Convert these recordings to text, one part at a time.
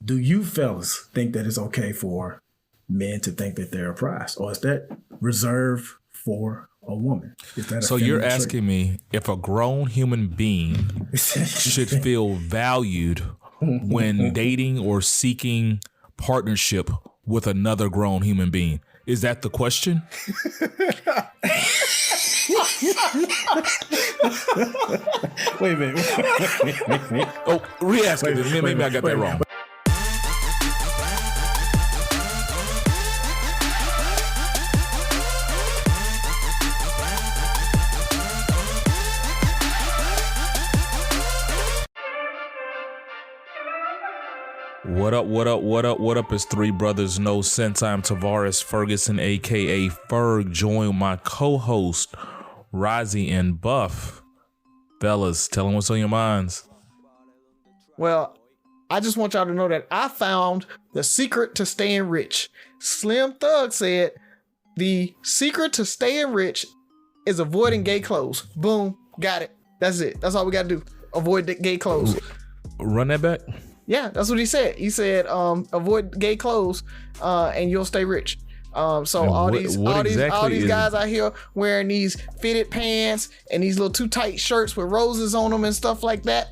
do you fellas think that it's okay for men to think that they're a prize, or is that reserved for a woman? So you're asking me if a grown human being should feel valued when dating or seeking partnership with another grown human being? Is that the question? Wait a minute. Oh, re-ask it. Maybe I got that wrong. What up, what up, what up, what up? It's Three Brothers No Sense. I'm Tavares Ferguson, a.k.a. Ferg, joined my co-host, Rozzy and Buff. Fellas, tell them what's on your minds. Well, I just want y'all to know that I found the secret to staying rich. Slim Thug said the secret to staying rich is avoiding gay clothes. Boom, got it. That's it. That's all we got to do. Avoid the gay clothes. Run that back. Yeah, that's what he said. He said, avoid gay clothes, and you'll stay rich. So and all what these exactly guys out here wearing these fitted pants and these little too tight shirts with roses on them and stuff like that.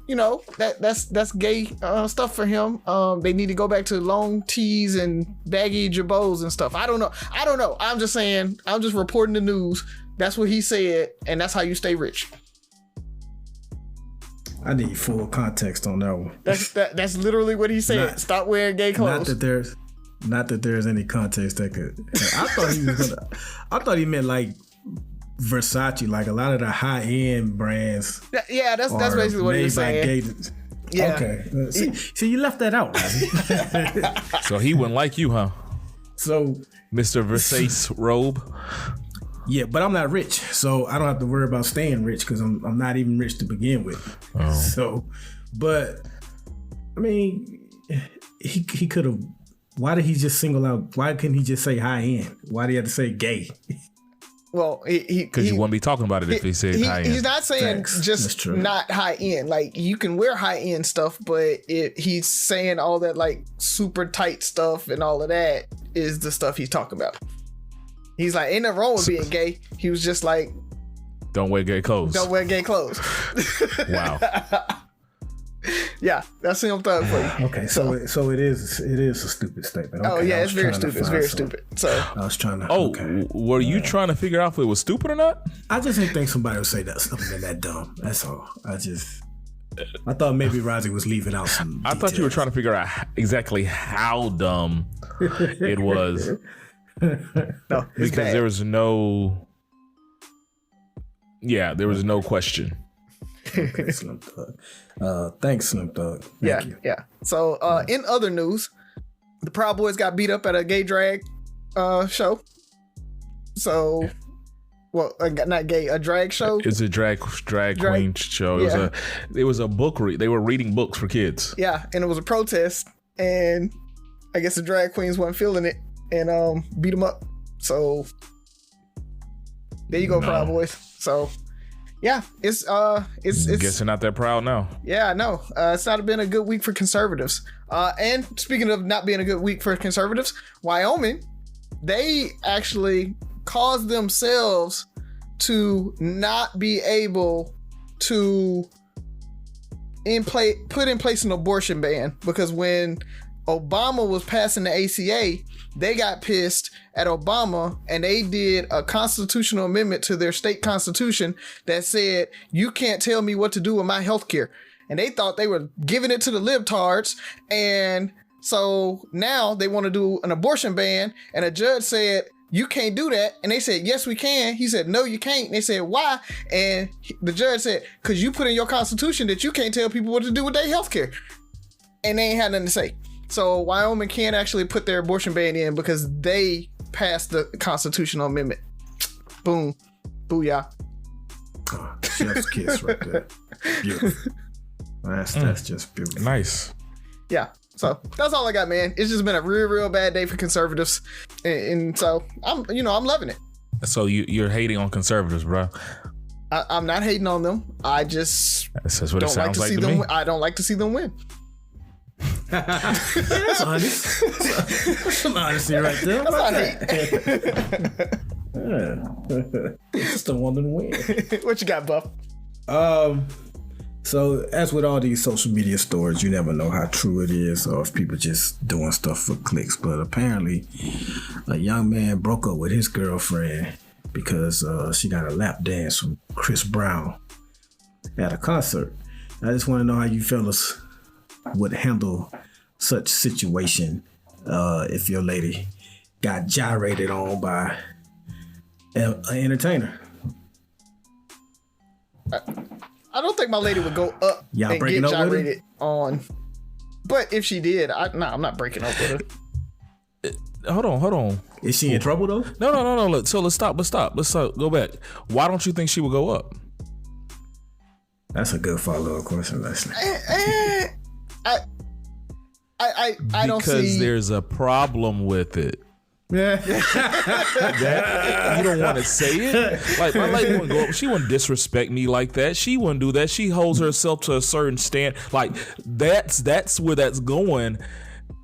You know, that's gay stuff for him. They need to go back to long tees and baggy jabots and stuff. I don't know. I'm just saying. I'm just reporting the news. That's what he said, and that's how you stay rich. I need full context on that one. That's literally what he said. Stop wearing gay clothes. Not that there's any context that could. I thought he meant like Versace, like a lot of the high end brands. Yeah, that's basically what he was saying. Yeah. Okay. See, you left that out, right? So he wouldn't like you, huh? So, Mr. Versace robe. Yeah, but I'm not rich, so I don't have to worry about staying rich because I'm not even rich to begin with. Oh. So, but I mean, he could have. Why did he just single out? Why couldn't he just say high end? Why do you have to say gay? Well, because you wouldn't be talking about it if he said high end. He's not saying just not high end. Like you can wear high end stuff, but he's saying all that like super tight stuff and all of that is the stuff he's talking about. He's like, ain't nothing wrong with being gay. He was just like, don't wear gay clothes. Don't wear gay clothes. Wow. Yeah, that's Slim Thug for you. Okay, so it is a stupid statement. Okay, oh yeah, it's very stupid. It's very stupid. So I was trying to. Oh, okay. Were you trying to figure out if it was stupid or not? I just didn't think somebody would say that something that dumb. That's all. I thought maybe Rozzy was leaving out some. I thought you were trying to figure out exactly how dumb it was. No, because there was no. Yeah, there was no question. Okay, Slim Thug. Thanks, Slim Thug. Thank you. Yeah. So, in other news, the Proud Boys got beat up at a gay drag show. So, well, not gay, a drag show. It's a drag queen show. Yeah. It was a book read. They were reading books for kids. Yeah, and it was a protest, and I guess the drag queens weren't feeling it and beat them up. So there you go, Proud Boys. So yeah, it's guess they're not that proud now. Yeah, no, it's not been a good week for conservatives. And speaking of not being a good week for conservatives, Wyoming, they actually caused themselves to not be able to put in place an abortion ban because when Obama was passing the ACA, they got pissed at Obama and they did a constitutional amendment to their state constitution that said, you can't tell me what to do with my health care. And they thought they were giving it to the libtards. And so now they want to do an abortion ban. And a judge said, you can't do that. And they said, yes, we can. He said, no, you can't. And they said, why? And the judge said, because you put in your constitution that you can't tell people what to do with their health care. And they ain't had nothing to say. So Wyoming can't actually put their abortion ban in because they passed the constitutional amendment. Boom. Booyah. Oh, chef's kiss right there. Beautiful. That's just beautiful. Nice. Yeah. So that's all I got, man. It's just been a real bad day for conservatives. And so I'm loving it. So you're hating on conservatives, bro. I'm not hating on them. I just that's what it sounds like to them. me. I don't like to see them win. That's honest. That's some honesty right there. That's not Just don't want them to win. What you got, Buff? So as with all these social media stories, you never know how true it is or if people just doing stuff for clicks. But apparently, a young man broke up with his girlfriend because she got a lap dance from Chris Brown at a concert. I just want to know how you fellas would handle such situation if your lady got gyrated on by an entertainer. I don't think my lady would go up Y'all and breaking get up with her? gyrated on. But if she did, I'm not breaking up with her. Hold on. Is she in trouble though? No. So let's stop. Let's go back. Why don't you think she would go up? That's a good follow-up question, Leslie. I don't see. Because there's a problem with it. Yeah. That you don't want to say it. Like my lady wouldn't go up. She wouldn't disrespect me like that. She wouldn't do that. She holds herself to a certain stand. Like that's where that's going.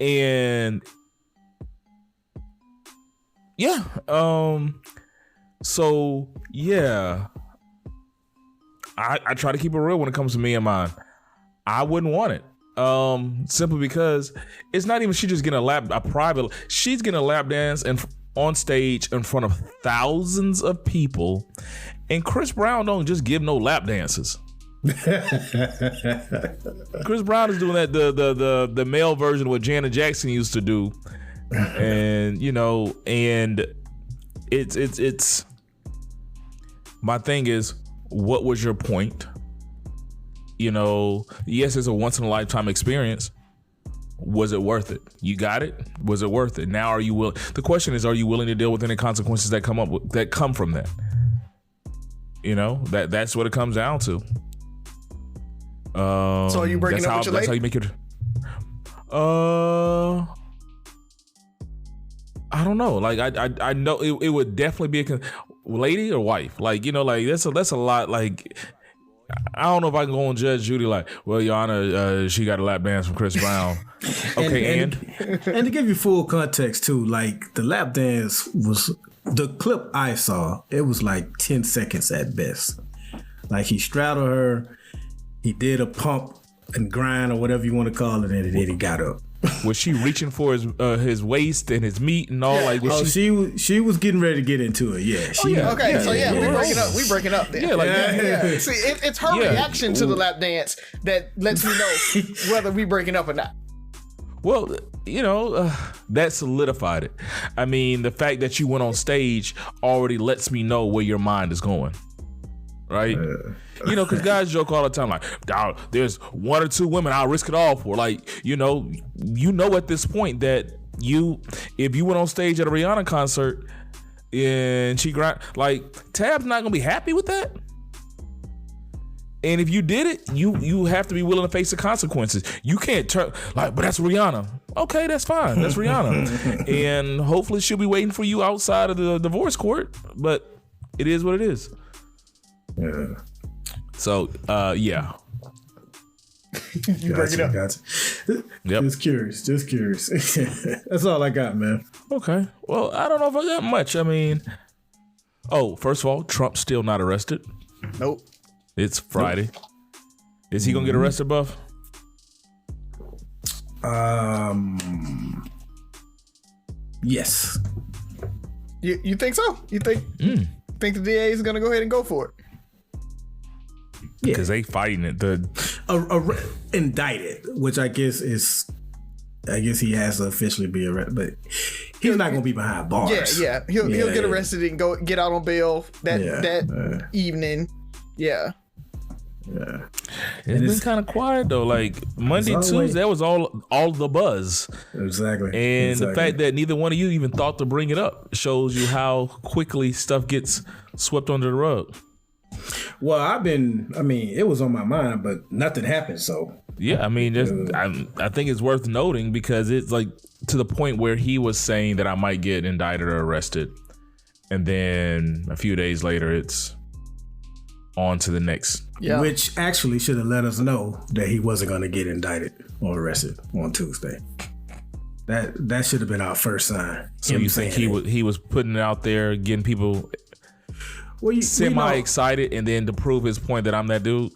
And yeah. So yeah. I try to keep it real when it comes to me and mine. I wouldn't want it. Simply because it's not even she just getting she's getting a lap dance and on stage in front of thousands of people, and Chris Brown don't just give no lap dances. Chris Brown is doing that the male version of what Janet Jackson used to do, and and it's my thing is, what was your point? Yes, it's a once in a lifetime experience. Was it worth it? You got it? Was it worth it? Now, are you willing? The question is, are you willing to deal with any consequences that come from that? That's what it comes down to. So are you breaking up with your lady? That's how you make it. I don't know. Like I know it would definitely be a lady or wife. Like that's a lot. Like, I don't know if I can go on Judge Judy like, well, Your Honor, she got a lap dance from Chris Brown. Okay, and to give you full context too, like the lap dance was the clip I saw. It was like 10 seconds at best. Like he straddled her, he did a pump and grind or whatever you want to call it, and then he got up. Was she reaching for his waist and his meat and all? Like, she was getting ready to get into it. Yeah. Okay. So we breaking up. We breaking up then. Yeah. See, it's her reaction to the lap dance that lets me know whether we breaking up or not. Well, that solidified it. I mean, the fact that you went on stage already lets me know where your mind is going. Right? Because guys joke all the time like, there's one or two women I'll risk it all for. Like, at this point that if you went on stage at a Rihanna concert and she Tab's not gonna be happy with that. And if you did it, you have to be willing to face the consequences. You can't turn but that's Rihanna. Okay, that's fine. That's Rihanna. And hopefully she'll be waiting for you outside of the divorce court. But it is what it is. Yeah. So, yeah. You break it up. Gotcha. Yep. Just curious. That's all I got, man. Okay. Well, I don't know if I got much. I mean, first of all, Trump's still not arrested. Nope. It's Friday. Nope. Is he gonna get arrested, Buff? Yes. You think so? You think the DA is gonna go ahead and go for it? Because they fighting it. Indicted, which I guess he has to officially be arrested, but he's not going to be behind bars. Yeah. He'll get arrested and get out on bail that evening. Yeah. Yeah. It's been kind of quiet though. Like Monday, Tuesday, that was all the buzz. Exactly. And the fact that neither one of you even thought to bring it up shows you how quickly stuff gets swept under the rug. Well, it was on my mind, but nothing happened. So yeah, I mean, I think it's worth noting because it's like to the point where he was saying that I might get indicted or arrested, and then a few days later, it's on to the next. Yeah. Which actually should have let us know that he wasn't going to get indicted or arrested on Tuesday. That should have been our first sign. So you think he was putting it out there, getting people semi excited, and then to prove his point that I'm that dude?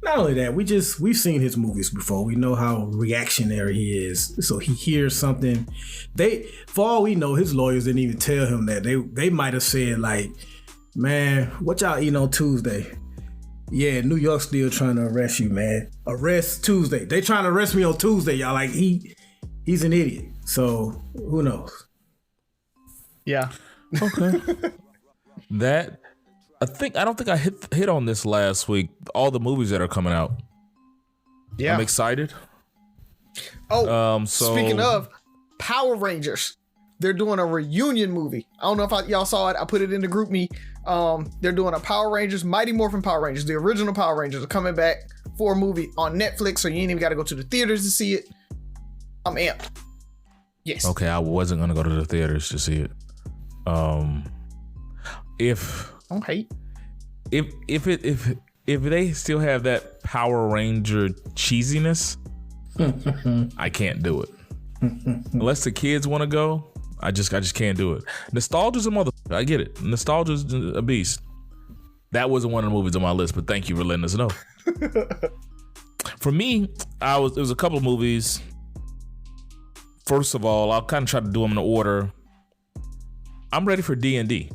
Not only that, we've seen his movies before. We know how reactionary he is. So he hears something. For all we know, his lawyers didn't even tell him that. They might have said like, "Man, what y'all eating on Tuesday?" Yeah, New York's still trying to arrest you, man. Arrest Tuesday. They trying to arrest me on Tuesday, y'all. Like he's an idiot. So who knows? Yeah. Okay. I don't think I hit on this last week. All the movies that are coming out. Yeah. I'm excited. Oh, speaking of Power Rangers, they're doing a reunion movie. I don't know if y'all saw it. I put it in the group me. They're doing a Power Rangers, Mighty Morphin Power Rangers. The original Power Rangers are coming back for a movie on Netflix, so you ain't even got to go to the theaters to see it. I'm amped. Yes. Okay, I wasn't gonna go to the theaters to see it. Don't hate. If they still have that Power Ranger cheesiness, I can't do it. Unless the kids want to go, I just can't do it. Nostalgia's a mother. I get it. Nostalgia's a beast. That wasn't one of the movies on my list, but thank you for letting us know. For me, it was a couple of movies. First of all, I'll kind of try to do them in order. I'm ready for D&D.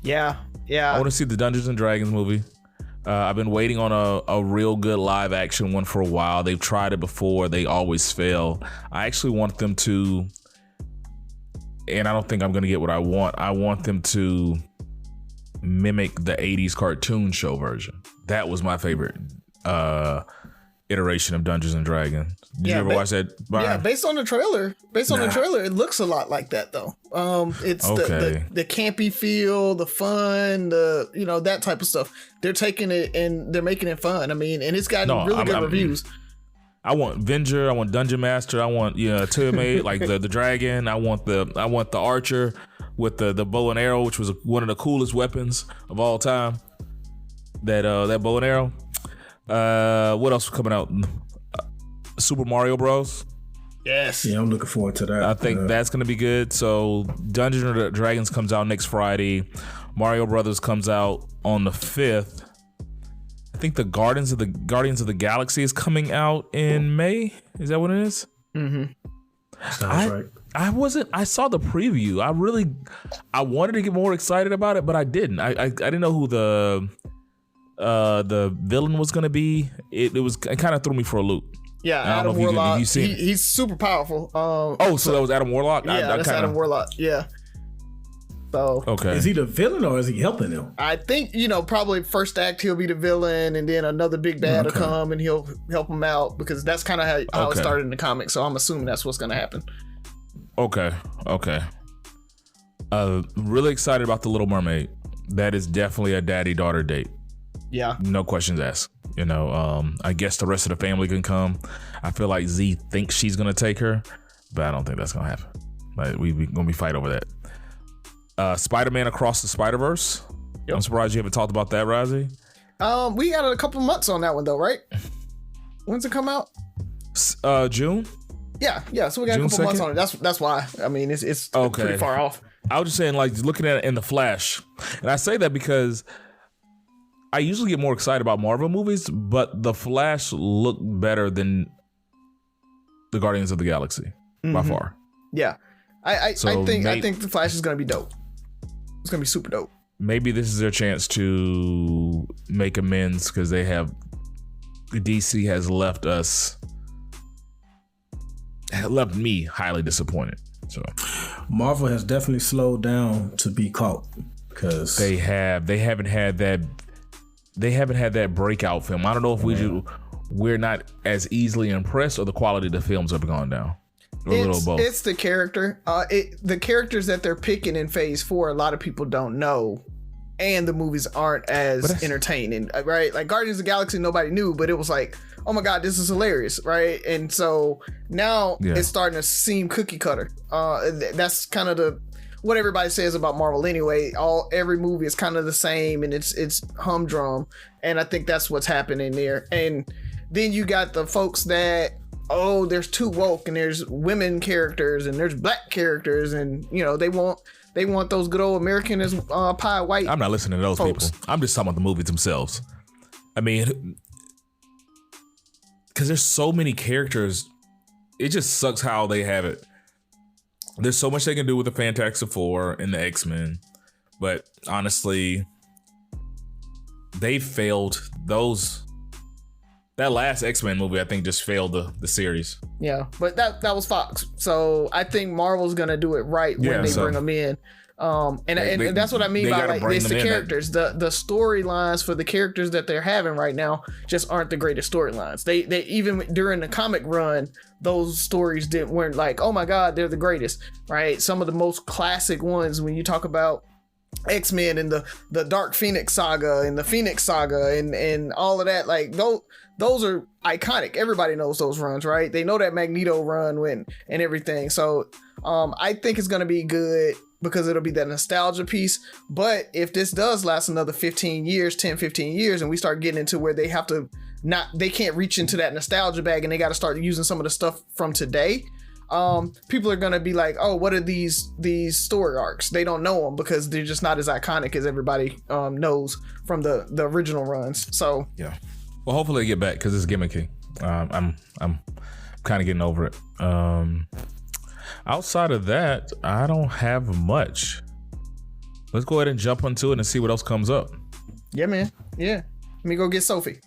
Yeah. I want to see the Dungeons and Dragons movie. I've been waiting on a real good live action one for a while. They've tried it before. They always fail. I actually want them to, and I don't think I'm going to get what I want. I want them to mimic the 80s cartoon show version. That was my favorite iteration of Dungeons and Dragons. Did you ever watch that, Brian? Yeah, based on the trailer, it looks a lot like that though. It's the campy feel, the fun, that type of stuff. They're taking it and they're making it fun. I mean, and it's gotten really good reviews. I want Venger, I want Dungeon Master, I want Tuame, like the dragon. I want the archer with the bow and arrow, which was one of the coolest weapons of all time. That bow and arrow. What else coming out? Super Mario Bros. Yes. Yeah, I'm looking forward to that. I think that's going to be good. So Dungeons and Dragons comes out next Friday. Mario Brothers comes out on the 5th. I think the Guardians of the Galaxy is coming out in May. Is that what it is? Mm-hmm. Sounds right. I saw the preview. I wanted to get more excited about it, but I didn't. I didn't know who the villain was going to be. It kind of threw me for a loop. Yeah, Adam Warlock. He's super powerful. So that was Adam Warlock? Yeah, that's Adam Warlock. Yeah. So okay, is he the villain or is he helping him? I think probably first act he'll be the villain, and then another big bad will come and he'll help him out, because that's kind of how it started in the comics. So I'm assuming that's what's going to happen. Okay. Really excited about The Little Mermaid. That is definitely a daddy-daughter date. Yeah. No questions asked. I guess the rest of the family can come. I feel like Z thinks she's gonna take her, but I don't think that's gonna happen. Like we gonna be fight over that. Spider-Man Across the Spider-Verse. Yep. I'm surprised you haven't talked about that, Rozzy. We got a couple months on that one though, right? When's it come out? June. Yeah. So we got June a couple 2nd? Months on it. That's why. I mean, it's pretty far off. I was just saying, like, looking at it in the Flash, and I say that because I usually get more excited about Marvel movies, but The Flash looked better than the Guardians of the Galaxy by far. Yeah, I think The Flash is gonna be dope. It's gonna be super dope. Maybe this is their chance to make amends, because DC has left me highly disappointed. So Marvel has definitely slowed down to be caught, because they haven't had that breakout film. I don't know if we're not as easily impressed, or the quality of the films have gone down. A little both. It's the character. The characters that they're picking in Phase 4, a lot of people don't know, and the movies aren't as entertaining, right? Like Guardians of the Galaxy, nobody knew, but it was like, oh my God, this is hilarious, right? And so now it's starting to seem cookie cutter. That's kind of what everybody says about Marvel anyway. Every movie is kind of the same, and it's humdrum, and I think that's what's happening there. And then you got the folks that, oh, there's too woke, and there's women characters, and there's black characters, and you know they want those good old American as pie white. I'm not listening to those folks. people. I'm just talking about the movies themselves. I mean, because there's so many characters, it just sucks how they have it. There's so much they can do with the Fantastic Four and the X-Men, but honestly, they failed those. That last X-Men movie, I think, just failed the series. Yeah, but that was Fox. So I think Marvel's gonna do it right when they bring them in. And that's what I mean by like it's the characters. The storylines for the characters that they're having right now just aren't the greatest storylines. They even during the comic run, those stories weren't like, oh my God, they're the greatest, right? Some of the most classic ones when you talk about X-Men and the Dark Phoenix saga and the Phoenix saga and all of that, like those are iconic. Everybody knows those runs, right? They know that Magneto run and everything. So I think it's gonna be good because it'll be that nostalgia piece. But if this does last another 15 years, and we start getting into where they can't reach into that nostalgia bag and they got to start using some of the stuff from today, people are gonna be like, oh, what are these story arcs? They don't know them because they're just not as iconic as everybody knows from the original runs. So yeah, well, hopefully they get back because it's gimmicky. I'm kind of getting over it. Outside of that, I don't have much. Let's go ahead and jump into it and see what else comes up. Yeah, man. Yeah, let me go get Sophie.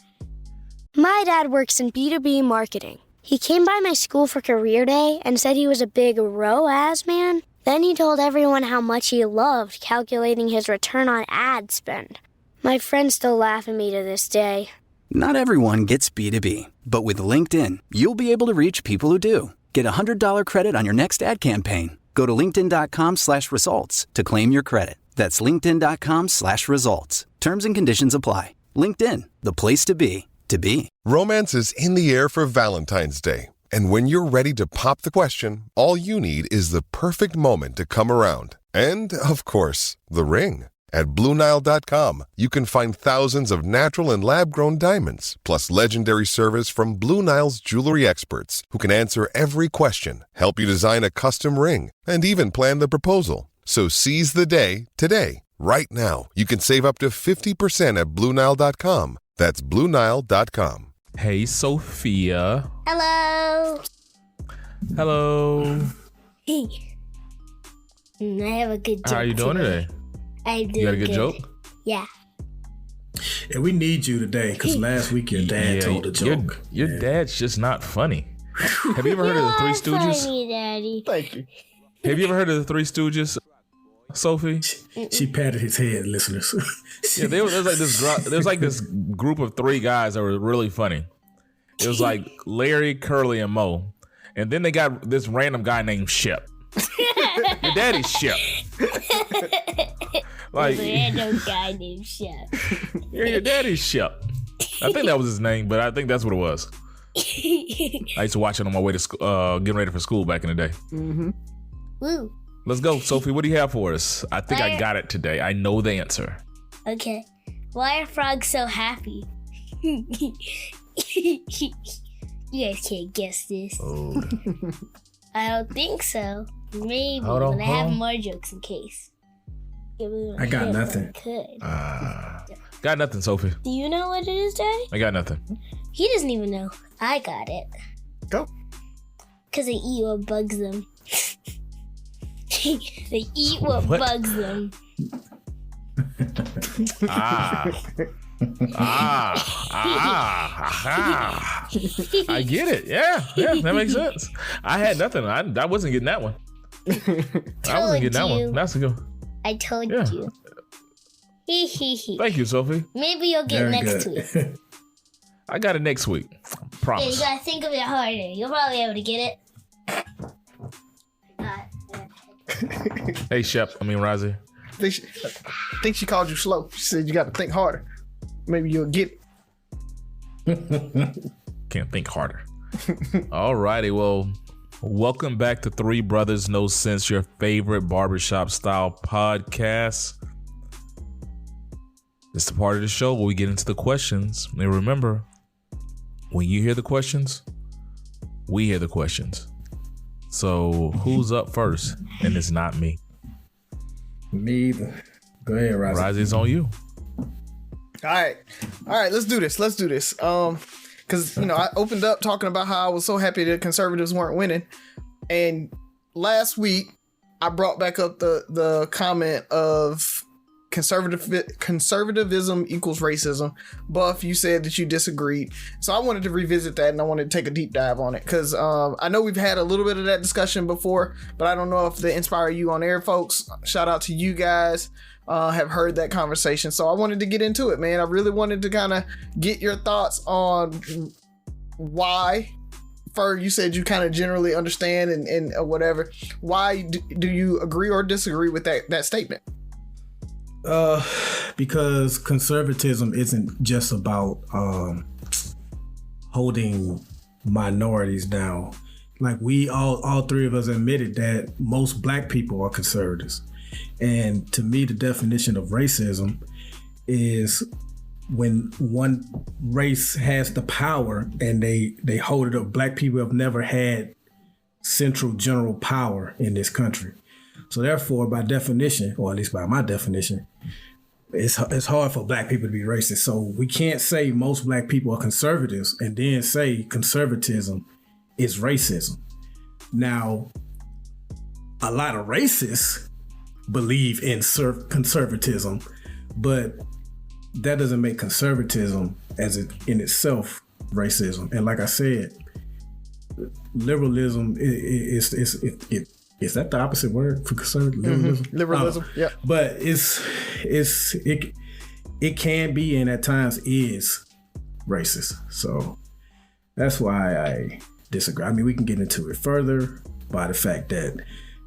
My dad works in B2B marketing. He came by my school for career day and said he was a big ROAS man. Then he told everyone how much he loved calculating his return on ad spend. My friends still laugh at me to this day. Not everyone gets B2B, but with LinkedIn, you'll be able to reach people who do. Get a $100 credit on your next ad campaign. Go to linkedin.com/results to claim your credit. That's linkedin.com/results. Terms and conditions apply. LinkedIn, the place to be, to be. Romance is in the air for Valentine's Day. And when you're ready to pop the question, all you need is the perfect moment to come around. And, of course, the ring. At BlueNile.com, you can find thousands of natural and lab-grown diamonds, plus legendary service from Blue Nile's jewelry experts who can answer every question, help you design a custom ring, and even plan the proposal. So seize the day today. Right now, you can save up to 50% at BlueNile.com. That's BlueNile.com. Hey, Sophia. Hello. Hello. Hey. I have a good joke. How are you doing today? I do. You got a good joke? Yeah. And we need you today because last week your dad told a joke. Your dad's just not funny. Have you ever heard of the Three Stooges? Funny, Daddy. Thank you. Have you ever heard of the Three Stooges, Sophie? She patted his head, listeners. Yeah, there's like this group of three guys that were really funny. It was like Larry, Curly, and Moe. And then they got this random guy named Shep. Your daddy's Shep. Like, Random guy named Shep. Yeah, your daddy's Shep. I think that was his name, but I think that's what it was. I used to watch it on my way to school, getting ready for school back in the day. Mm-hmm. Woo. Let's go, Sophie. What do you have for us? I think I got it today. I know the answer. Okay. Why are frogs so happy? You guys can't guess this. Oh. I don't think so. Maybe, Hold on, but I have more jokes in case. I got nothing. Got nothing, Sophie. Do you know what it is, Daddy? I got nothing. He doesn't even know. I got it. Go. Because they eat what bugs them. They eat what bugs them. I get it. Yeah, that makes sense. I had nothing. I wasn't getting that one. I wasn't getting that one. That's a good. I told you. Thank you, Sophie. Maybe you'll get Very next good. week. I got it next week. Promise. Yeah, you gotta think of it harder. You'll probably be able to get it. Hey, Shep. Razi. I think she called you slow. She said you got to think harder. Maybe you'll get it. Can't think harder. Alrighty, well, Welcome back to Three Brothers No Sense, your favorite barbershop style podcast. It's the part of the show where we get into the questions. And remember, when you hear the questions, we hear the questions. So who's up first? And it's not me. Me either. Go ahead, Rise. Rise, it's on you. All right, let's do this. Because, you know, I opened up talking about how I was so happy that conservatives weren't winning. And last week, I brought back up the comment of conservatism equals racism. Buff, you said that you disagreed. So I wanted to revisit that, and I wanted to take a deep dive on it. Because I know we've had a little bit of that discussion before, but I don't know if they inspire you on air, folks. Shout out to you guys. Have heard that conversation. So I wanted to get into it, man. I really wanted to kind of get your thoughts on why, Ferg, you said you kind of generally understand and whatever. Why do you agree or disagree with that statement? Because conservatism isn't just about holding minorities down. Like we all three of us admitted that most black people are conservatives. And to me, the definition of racism is when one race has the power and they hold it up. Black people have never had central general power in this country. So therefore, by definition, or at least by my definition, it's hard for black people to be racist. So we can't say most black people are conservatives and then say conservatism is racism. Now, a lot of racists believe in conservatism, but that doesn't make conservatism as it in itself racism. And like I said, liberalism is that the opposite word for conservative? Liberalism? Liberalism, yeah. But it can be and at times is racist. So that's why I disagree. I mean, we can get into it further by the fact that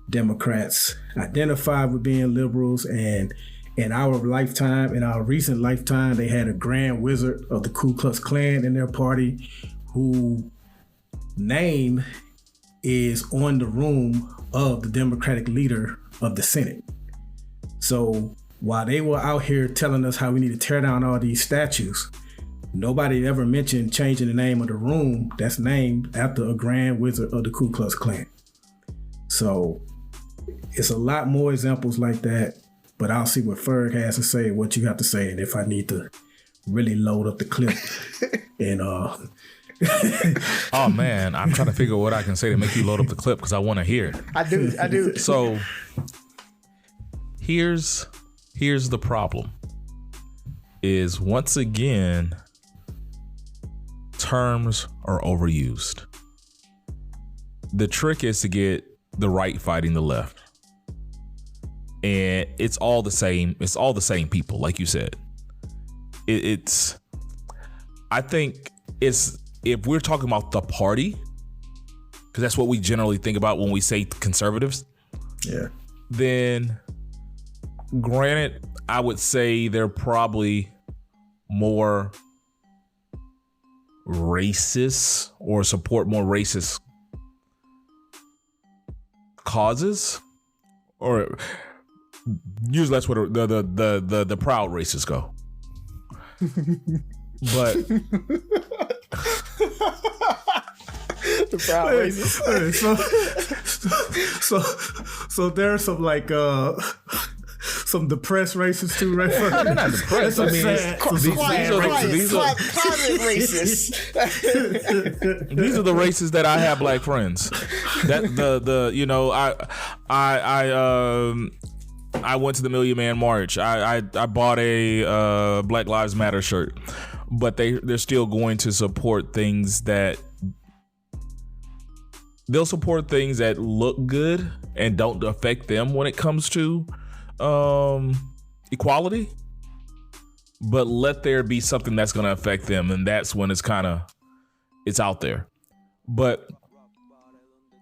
Democrats identify with being liberals, and in our recent lifetime, they had a grand wizard of the Ku Klux Klan in their party who name is on the room of the Democratic leader of the Senate. So while they were out here telling us how we need to tear down all these statues, nobody ever mentioned changing the name of the room that's named after a grand wizard of the Ku Klux Klan. So it's a lot more examples like that, but I'll see what Ferg has to say, what you have to say, and if I need to really load up the clip. And Oh man, I'm trying to figure out what I can say to make you load up the clip because I want to hear it. I do. So here's the problem. Is once again, terms are overused. The trick is to get the right fighting the left. And it's all the same. It's all the same people, like you said. I think if we're talking about the party, because that's what we generally think about when we say conservatives. Yeah. Then, granted, I would say they're probably more racist or support more racist causes, or usually that's where the proud racists go. But the proud racists. So there's some like some depressed racists too, right? They're not depressed. I mean, these are racists. These are the racists that I have black friends. That I went to the Million Man March. I bought a Black Lives Matter shirt, but they're still going to support things that they'll support things that look good and don't affect them when it comes to equality, but let there be something that's going to affect them, and that's when it's out there. But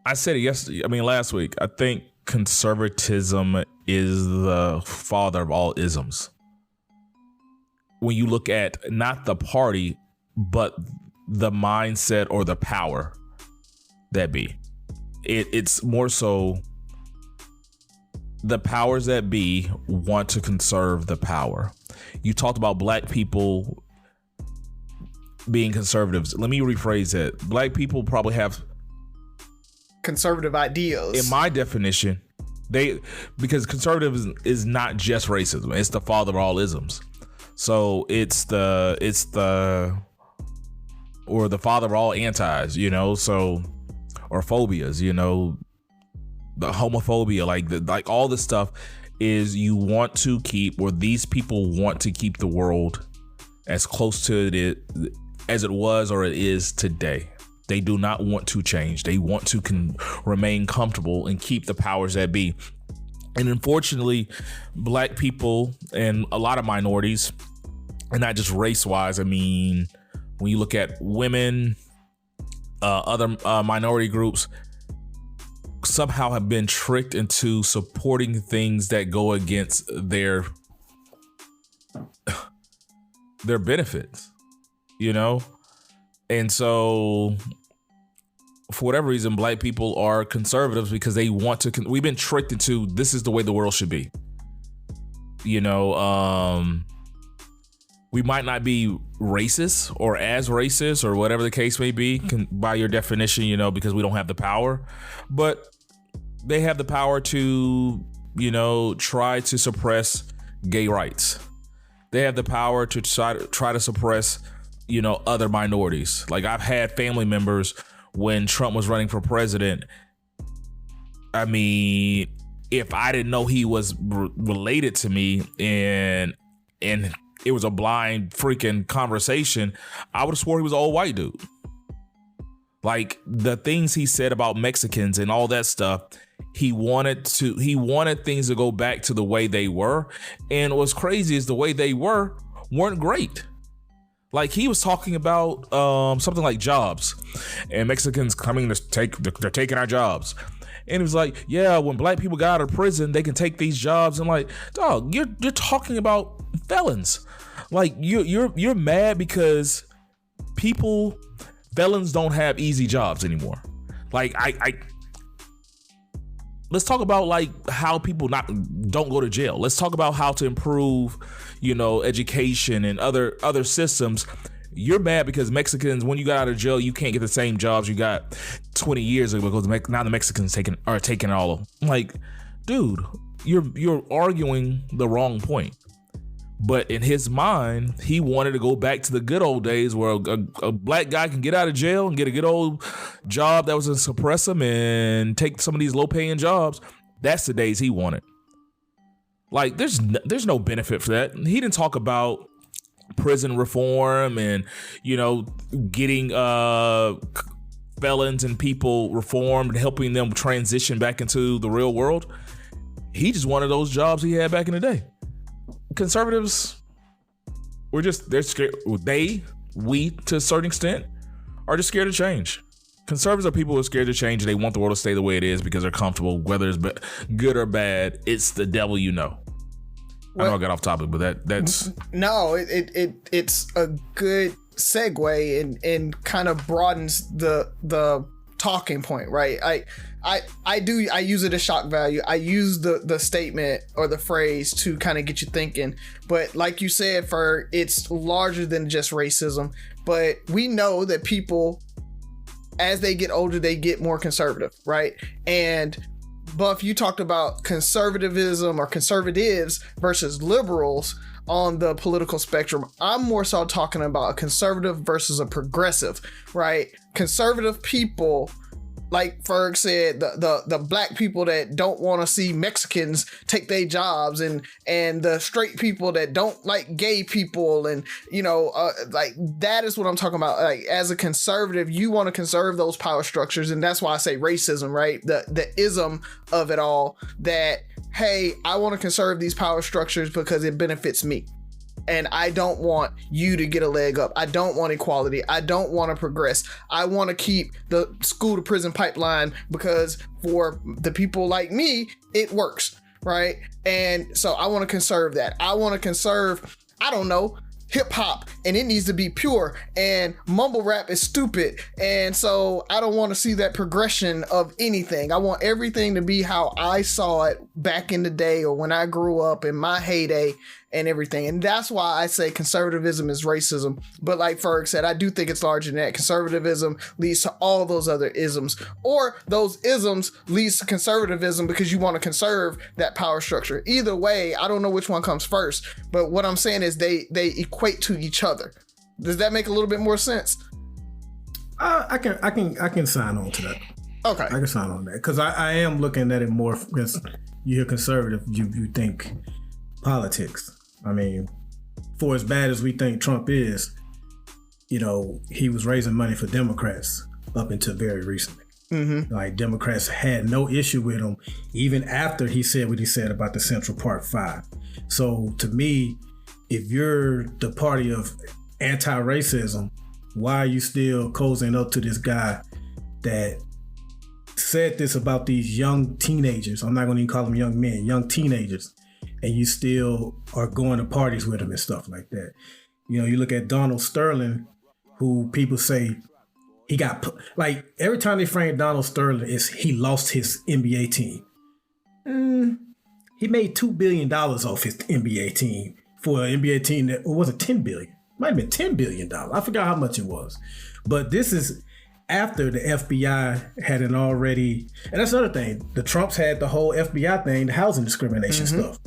I said it last week. I think conservatism is the father of all isms. When you look at not the party, but the mindset or the power that be. it's more so the powers that be want to conserve the power. You talked about black people being conservatives. Let me rephrase that. Black people probably have conservative ideas. In my definition, because conservative is not just racism, it's the father of all isms. So it's the or the father of all antis, so, or phobias, the homophobia, like all this stuff is you want to keep, or these people want to keep the world as close to it as it was or it is today. They do not want to change. They want to remain comfortable and keep the powers that be. And unfortunately, black people and a lot of minorities, and not just race wise, I mean, when you look at women, other minority groups, somehow have been tricked into supporting things that go against their benefits, and so for whatever reason, black people are conservatives because they want to. We've been tricked into this is the way the world should be. We might not be racist or as racist or whatever the case may be by your definition, because we don't have the power, but they have the power to, try to suppress gay rights. They have the power to try to suppress, other minorities. Like I've had family members when Trump was running for president. I mean, if I didn't know he was related to me and it was a blind freaking conversation, I would have swore he was an old white dude. Like the things he said about Mexicans and all that stuff, he wanted things to go back to the way they were. And what's crazy is the way they weren't great. Like he was talking about something like jobs and Mexicans coming they're taking our jobs. And he was like, yeah, when black people got out of prison, they can take these jobs. And like, dog, you're talking about felons. Like you're mad because felons don't have easy jobs anymore. Like let's talk about like how people don't go to jail. Let's talk about how to improve, education and other systems. You're mad because Mexicans, when you got out of jail, you can't get the same jobs you got 20 years ago because now the Mexicans are taking all of them. I'm like, dude, you're arguing the wrong point. But in his mind, he wanted to go back to the good old days where a black guy can get out of jail and get a good old job that was going to suppress him and take some of these low-paying jobs. That's the days he wanted. Like, there's no benefit for that. He didn't talk about prison reform and, getting felons and people reformed and helping them transition back into the real world. He just wanted those jobs he had back in the day. Conservatives, they're scared. We to a certain extent are just scared to change. Conservatives are people who are scared to change. They want the world to stay the way it is because they're comfortable, whether it's good or bad. It's the devil, I know I got off topic, but that's no. It's a good segue and kind of broadens the talking point, right? I use it as shock value. I use the statement or the phrase to kind of get you thinking. But like you said, it's larger than just racism. But we know that people, as they get older, they get more conservative, right? And Buff, you talked about conservatism or conservatives versus liberals on the political spectrum. I'm more so talking about a conservative versus a progressive, right? Conservative people, like Ferg said, the black people that don't want to see Mexicans take their jobs, and the straight people that don't like gay people, and like that is what I'm talking about. Like as a conservative, you want to conserve those power structures, and that's why I say racism, right? The ism of it all, that hey, I want to conserve these power structures because it benefits me. And I don't want you to get a leg up. I don't want equality. I don't want to progress. I want to keep the school to prison pipeline because for the people like me, it works, right? And so I want to conserve that. I want to conserve, I don't know, hip hop and it needs to be pure, and mumble rap is stupid, and so I don't want to see that progression of anything. I want everything to be how I saw it back in the day or when I grew up in my heyday and everything. And that's why I say conservatism is racism. But like Ferg said, I do think it's larger than that. Conservatism leads to all those other isms, or those isms leads to conservatism because you want to conserve that power structure. Either way, I don't know which one comes first, but what I'm saying is they equate to each other. Does that make a little bit more sense? I can sign on to that. Okay. I can sign on that because I am looking at it more because you hear conservative, you think politics. I mean, for as bad as we think Trump is, you know, he was raising money for Democrats up until very recently. Mm-hmm. Like Democrats had no issue with him even after he said what he said about the Central Park 5. So to me, if you're the party of anti-racism, why are you still cozying up to this guy that said this about these young teenagers? I'm not going to even call them young men, young teenagers. And you still are going to parties with him and stuff like that. You know, you look at Donald Sterling, who people say he got, like, every time they frame Donald Sterling, he lost his NBA team. He made $2 billion off his NBA team for an NBA team that, or was it $10 billion? Might have been $10 billion. I forgot how much it was. But this is after the FBI hadn't already, and that's another thing. The Trumps had the whole FBI thing, the housing discrimination stuff.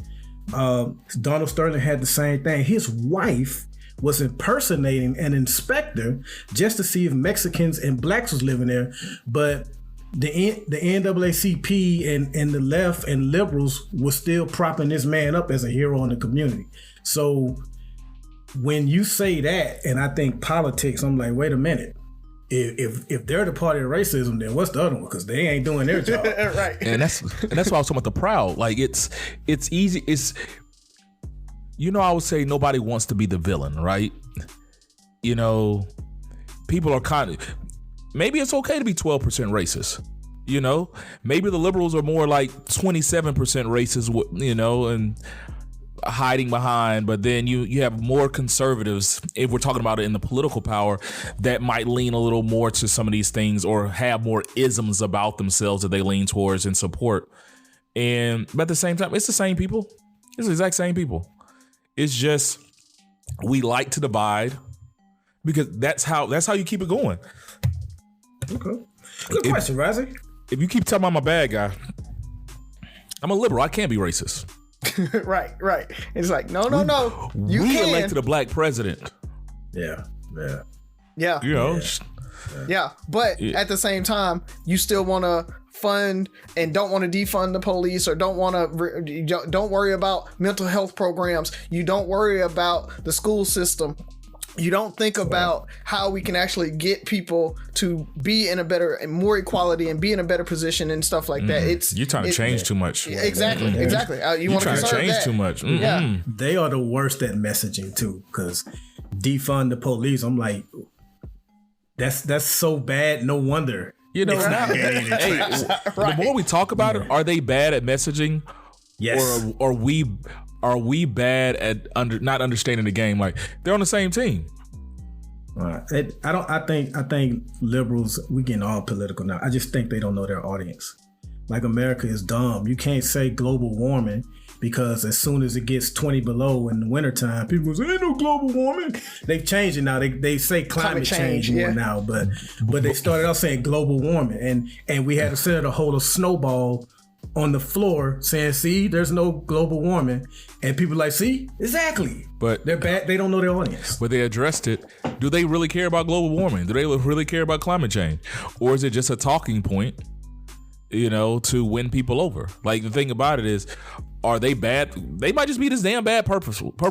Donald Sterling had the same thing. His wife was impersonating an inspector just to see if Mexicans and blacks was living there, but the NAACP and the left and liberals were still propping this man up as a hero in the community. So when you say that, and I think politics, I'm like, wait a minute. If they're the party of racism, then what's the other one? Because they ain't doing their job. Right. And that's why I was talking about the proud. Like it's easy. It's, you know, I would say nobody wants to be the villain, right? You know, people are kind of, maybe it's okay to be 12% racist. You know, maybe the liberals are more like 27% racist, you know, and hiding behind, but then you have more conservatives, if we're talking about it in the political power, that might lean a little more to some of these things or have more isms about themselves that they lean towards and support. But at the same time, it's the same people. It's the exact same people. It's just we like to divide because that's how you keep it going. Okay. Good question, Razzie. If you keep talking about my bad guy, I'm a liberal. I can't be racist. Right. It's like, no. You we can. elected a black president. Yeah. You know. Yeah. But at the same time, you still want to fund and don't want to defund the police, or don't worry about mental health programs. You don't worry about the school system. You don't think about how we can actually get people to be in a better and more equality and be in a better position and stuff like that. You're trying to change too much. Exactly. You want to change too much. Mm-hmm. Yeah. They are the worst at messaging too, because defund the police. I'm like, that's so bad. No wonder. You know, the more we talk about it, are they bad at messaging? Yes. Or are we bad at not understanding the game? Like, they're on the same team. I think liberals, we getting all political now. I just think they don't know their audience. Like, America is dumb. You can't say global warming because as soon as it gets 20 below in the wintertime, people say, ain't no global warming. They've changed it now. They say climate change more now, but they started out saying global warming. And we had a senator hold a snowball on the floor saying, see, there's no global warming. And people like, see, exactly. But they're bad. They don't know their audience. But they addressed it. Do they really care about global warming? Do they really care about climate change? Or is it just a talking point, you know, to win people over? Like, the thing about it is, are they bad? They might just be this damn bad purposeful. No.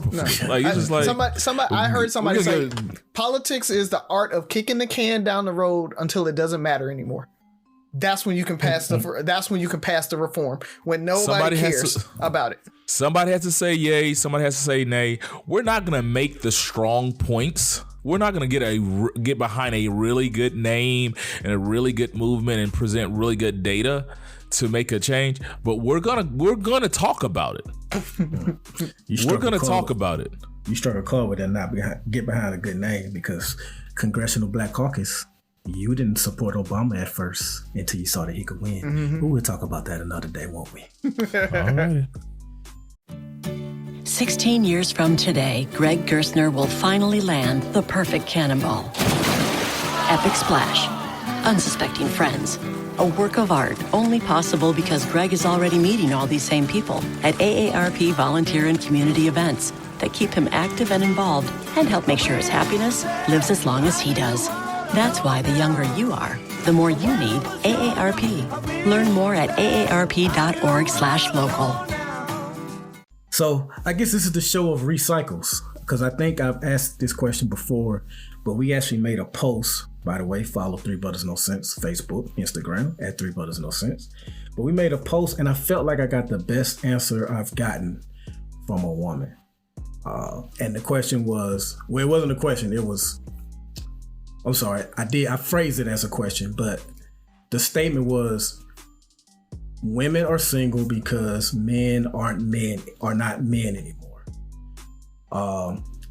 Like, it's just like somebody. I heard somebody say, politics is the art of kicking the can down the road until it doesn't matter anymore. That's when you can pass the reform, when nobody cares about it. Somebody has to say yay. Somebody has to say nay. We're not gonna make the strong points. We're not gonna get behind a really good name and a really good movement and present really good data to make a change. But we're gonna talk about it. We're gonna talk about it. you struck a chord with that, not get behind a good name, because Congressional Black Caucus, you didn't support Obama at first until you saw that he could win. Mm-hmm. We'll talk about that another day, won't we? All right. 16 years from today, Greg Gerstner will finally land the perfect cannonball. Epic splash. Unsuspecting friends. A work of art only possible because Greg is already meeting all these same people at AARP volunteer and community events that keep him active and involved and help make sure his happiness lives as long as he does. That's why the younger you are, the more you need AARP. Learn more at aarp.org/local. So I guess this is the show of recycles, because I think I've asked this question before, but we actually made a post. By the way, follow 3 Brothers No Sense, Facebook, Instagram, at 3 Brothers No Sense. But we made a post, and I felt like I got the best answer I've gotten from a woman. And the question was, well, it wasn't a question. It was, I'm sorry, I phrased it as a question, but the statement was, women are single because men are not men anymore.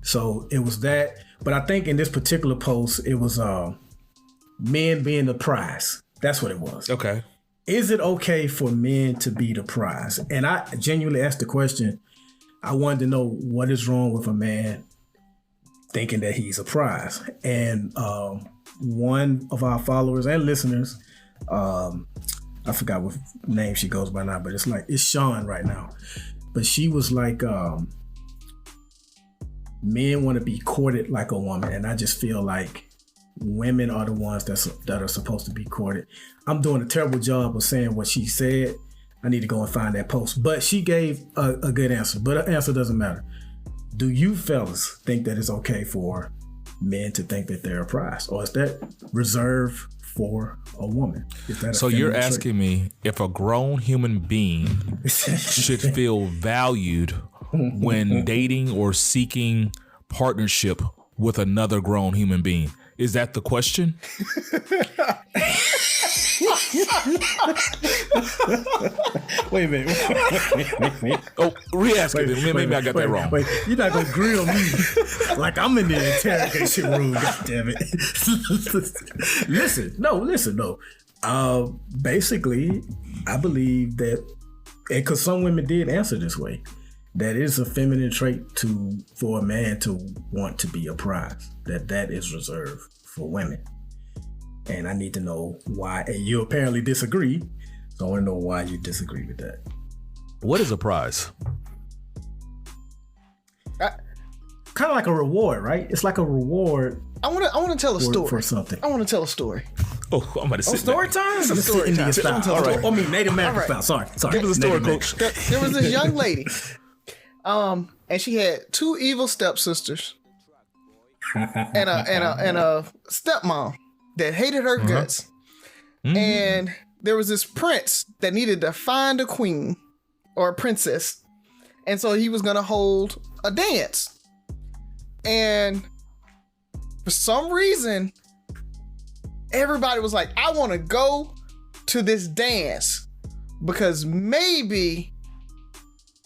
So it was that. But I think in this particular post, it was men being the prize. That's what it was. Okay. Is it okay for men to be the prize? And I genuinely asked the question. I wanted to know what is wrong with a man thinking that he's a prize. And one of our followers and listeners, I forgot what name she goes by now, but it's Sean right now. But she was like, men want to be courted like a woman, and I just feel like women are the ones that are supposed to be courted. I'm doing a terrible job of saying what she said. I need to go and find that post. But she gave a good answer, but her answer doesn't matter. Do you fellas think that it's okay for men to think that they're a prize, or is that reserved for a woman? So you're asking me if a grown human being should feel valued when dating or seeking partnership with another grown human being. Is that the question? Wait a minute. Oh, re-ask it. Maybe I got that wrong. Wait, you're not going to grill me like I'm in the interrogation room, goddammit. Listen, no. Basically, I believe that, because some women did answer this way, that it's a feminine trait for a man to want to be a prize. That is reserved for women. And I need to know why. And you apparently disagree, so I want to know why you disagree with that. What is a prize? Kind of like a reward, right? It's like a reward. I want to tell a story for something. I want to tell a story. Oh, I'm about to sit story time? It's a story time. All right. I mean, Native American style. Sorry. Give us a story, Coach. There was this young lady, and she had 2 evil stepsisters and a stepmom that hated her guts. Mm-hmm. And there was this prince that needed to find a queen or a princess, and so he was gonna hold a dance. And for some reason, everybody was like, I want to go to this dance because maybe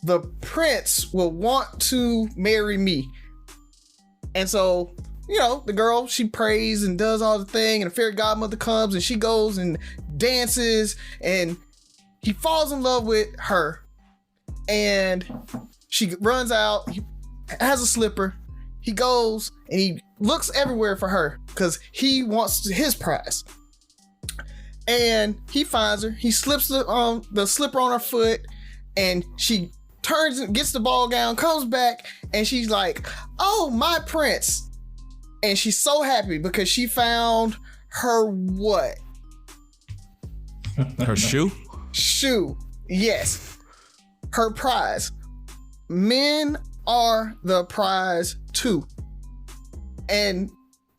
the prince will want to marry me. And so, the girl, she prays and does all the thing, and the fairy godmother comes and she goes and dances, and he falls in love with her. And she runs out, he has a slipper. He goes and he looks everywhere for her because he wants his prize. And he finds her. He slips the slipper on her foot, and she turns and gets the ball gown, comes back, and she's like, "Oh, my prince!" And she's so happy because she found her what? Her shoe? Shoe. Yes. Her prize. Men are the prize too. And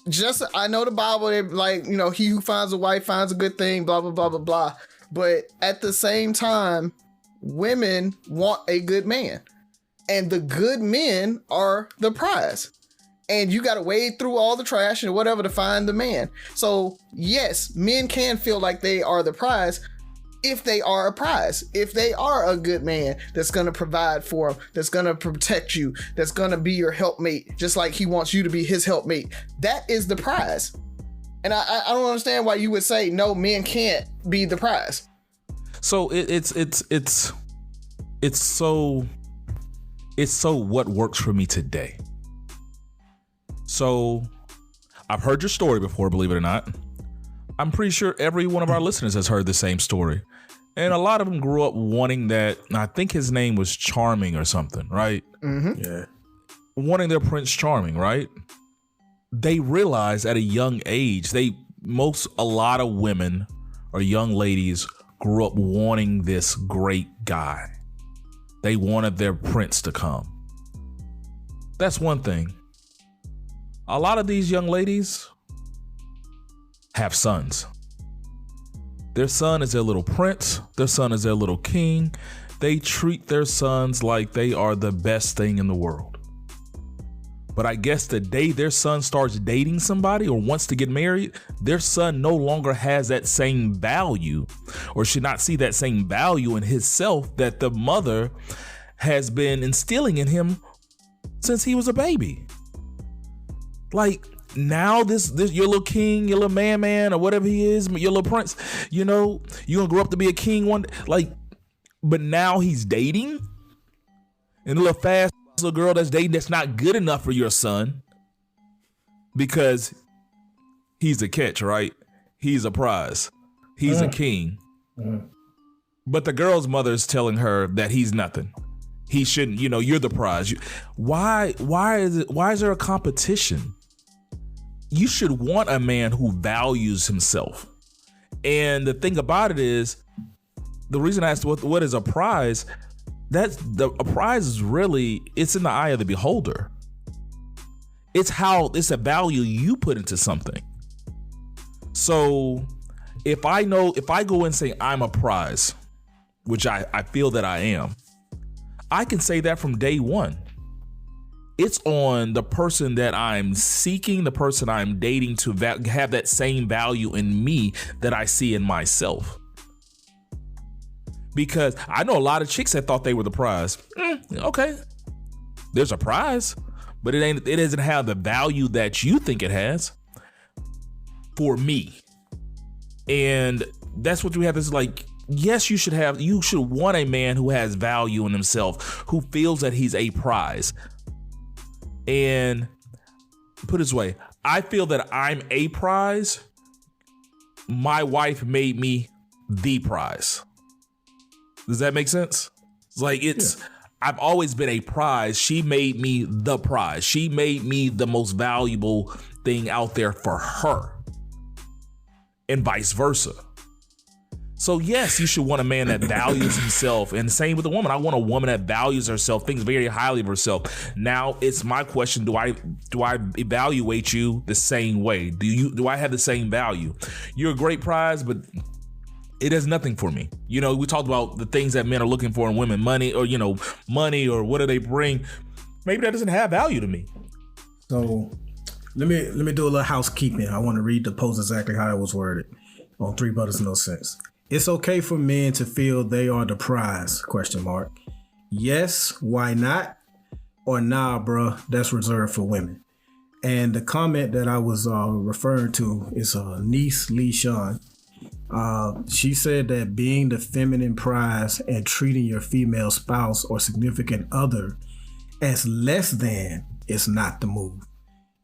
just, I know the Bible, they're like, he who finds a wife finds a good thing, blah, blah, blah, blah, blah. But at the same time, women want a good man. And the good men are the prize. And you got to wade through all the trash and whatever to find the man. So yes, men can feel like they are the prize if they are a prize, if they are a good man that's going to provide for him, that's going to protect you, that's going to be your helpmate, just like he wants you to be his helpmate. That is the prize. And I don't understand why you would say, no, men can't be the prize. So it's so what works for me today. So I've heard your story before, believe it or not. I'm pretty sure every one of our listeners has heard the same story. And a lot of them grew up wanting that. I think his name was Charming or something, right? Mm-hmm. Yeah. Wanting their Prince Charming, right? They realized at a young age, a lot of women or young ladies grew up wanting this great guy. They wanted their prince to come. That's one thing. A lot of these young ladies have sons. Their son is their little prince. Their son is their little king. They treat their sons like they are the best thing in the world. But I guess the day their son starts dating somebody or wants to get married, their son no longer has that same value or should not see that same value in himself that the mother has been instilling in him since he was a baby. Like, now this your little king, your little man, or whatever he is, your little prince, you're gonna grow up to be a king one day. Like, but now he's dating, and the little fast little girl that's dating that's not good enough for your son because he's a catch, right? He's a prize. He's a king. But the girl's mother is telling her that he's nothing. He shouldn't, you're the prize. Why is there a competition? You should want a man who values himself. And the thing about it is, the reason I asked what is a prize, a prize is really, it's in the eye of the beholder. It's a value you put into something. So if I go and say I'm a prize, which I feel that I am, I can say that from day one. It's on the person that I'm seeking, the person I'm dating to have that same value in me that I see in myself. Because I know a lot of chicks that thought they were the prize. Okay, there's a prize, but it doesn't have the value that you think it has for me. And that's what we have is like, yes, you should want a man who has value in himself, who feels that he's a prize. And put it this way, I feel that I'm a prize. My wife made me the prize. Does that make sense? It's like I've always been a prize. She made me the prize. She made me the most valuable thing out there for her. And vice versa. So yes, you should want a man that values himself, and same with a woman. I want a woman that values herself, thinks very highly of herself. Now it's my question: do I evaluate you the same way? Do I have the same value? You're a great prize, but it does nothing for me. We talked about the things that men are looking for in women, money or what do they bring? Maybe that doesn't have value to me. So let me do a little housekeeping. I want to read the post exactly how it was worded on Three Brothers No Sense. It's okay for men to feel they are the prize, ? Yes, why not? Or nah, bruh, that's reserved for women. And the comment that I was referring to is niece Lee Sean. She said that being the feminine prize and treating your female spouse or significant other as less than is not the move.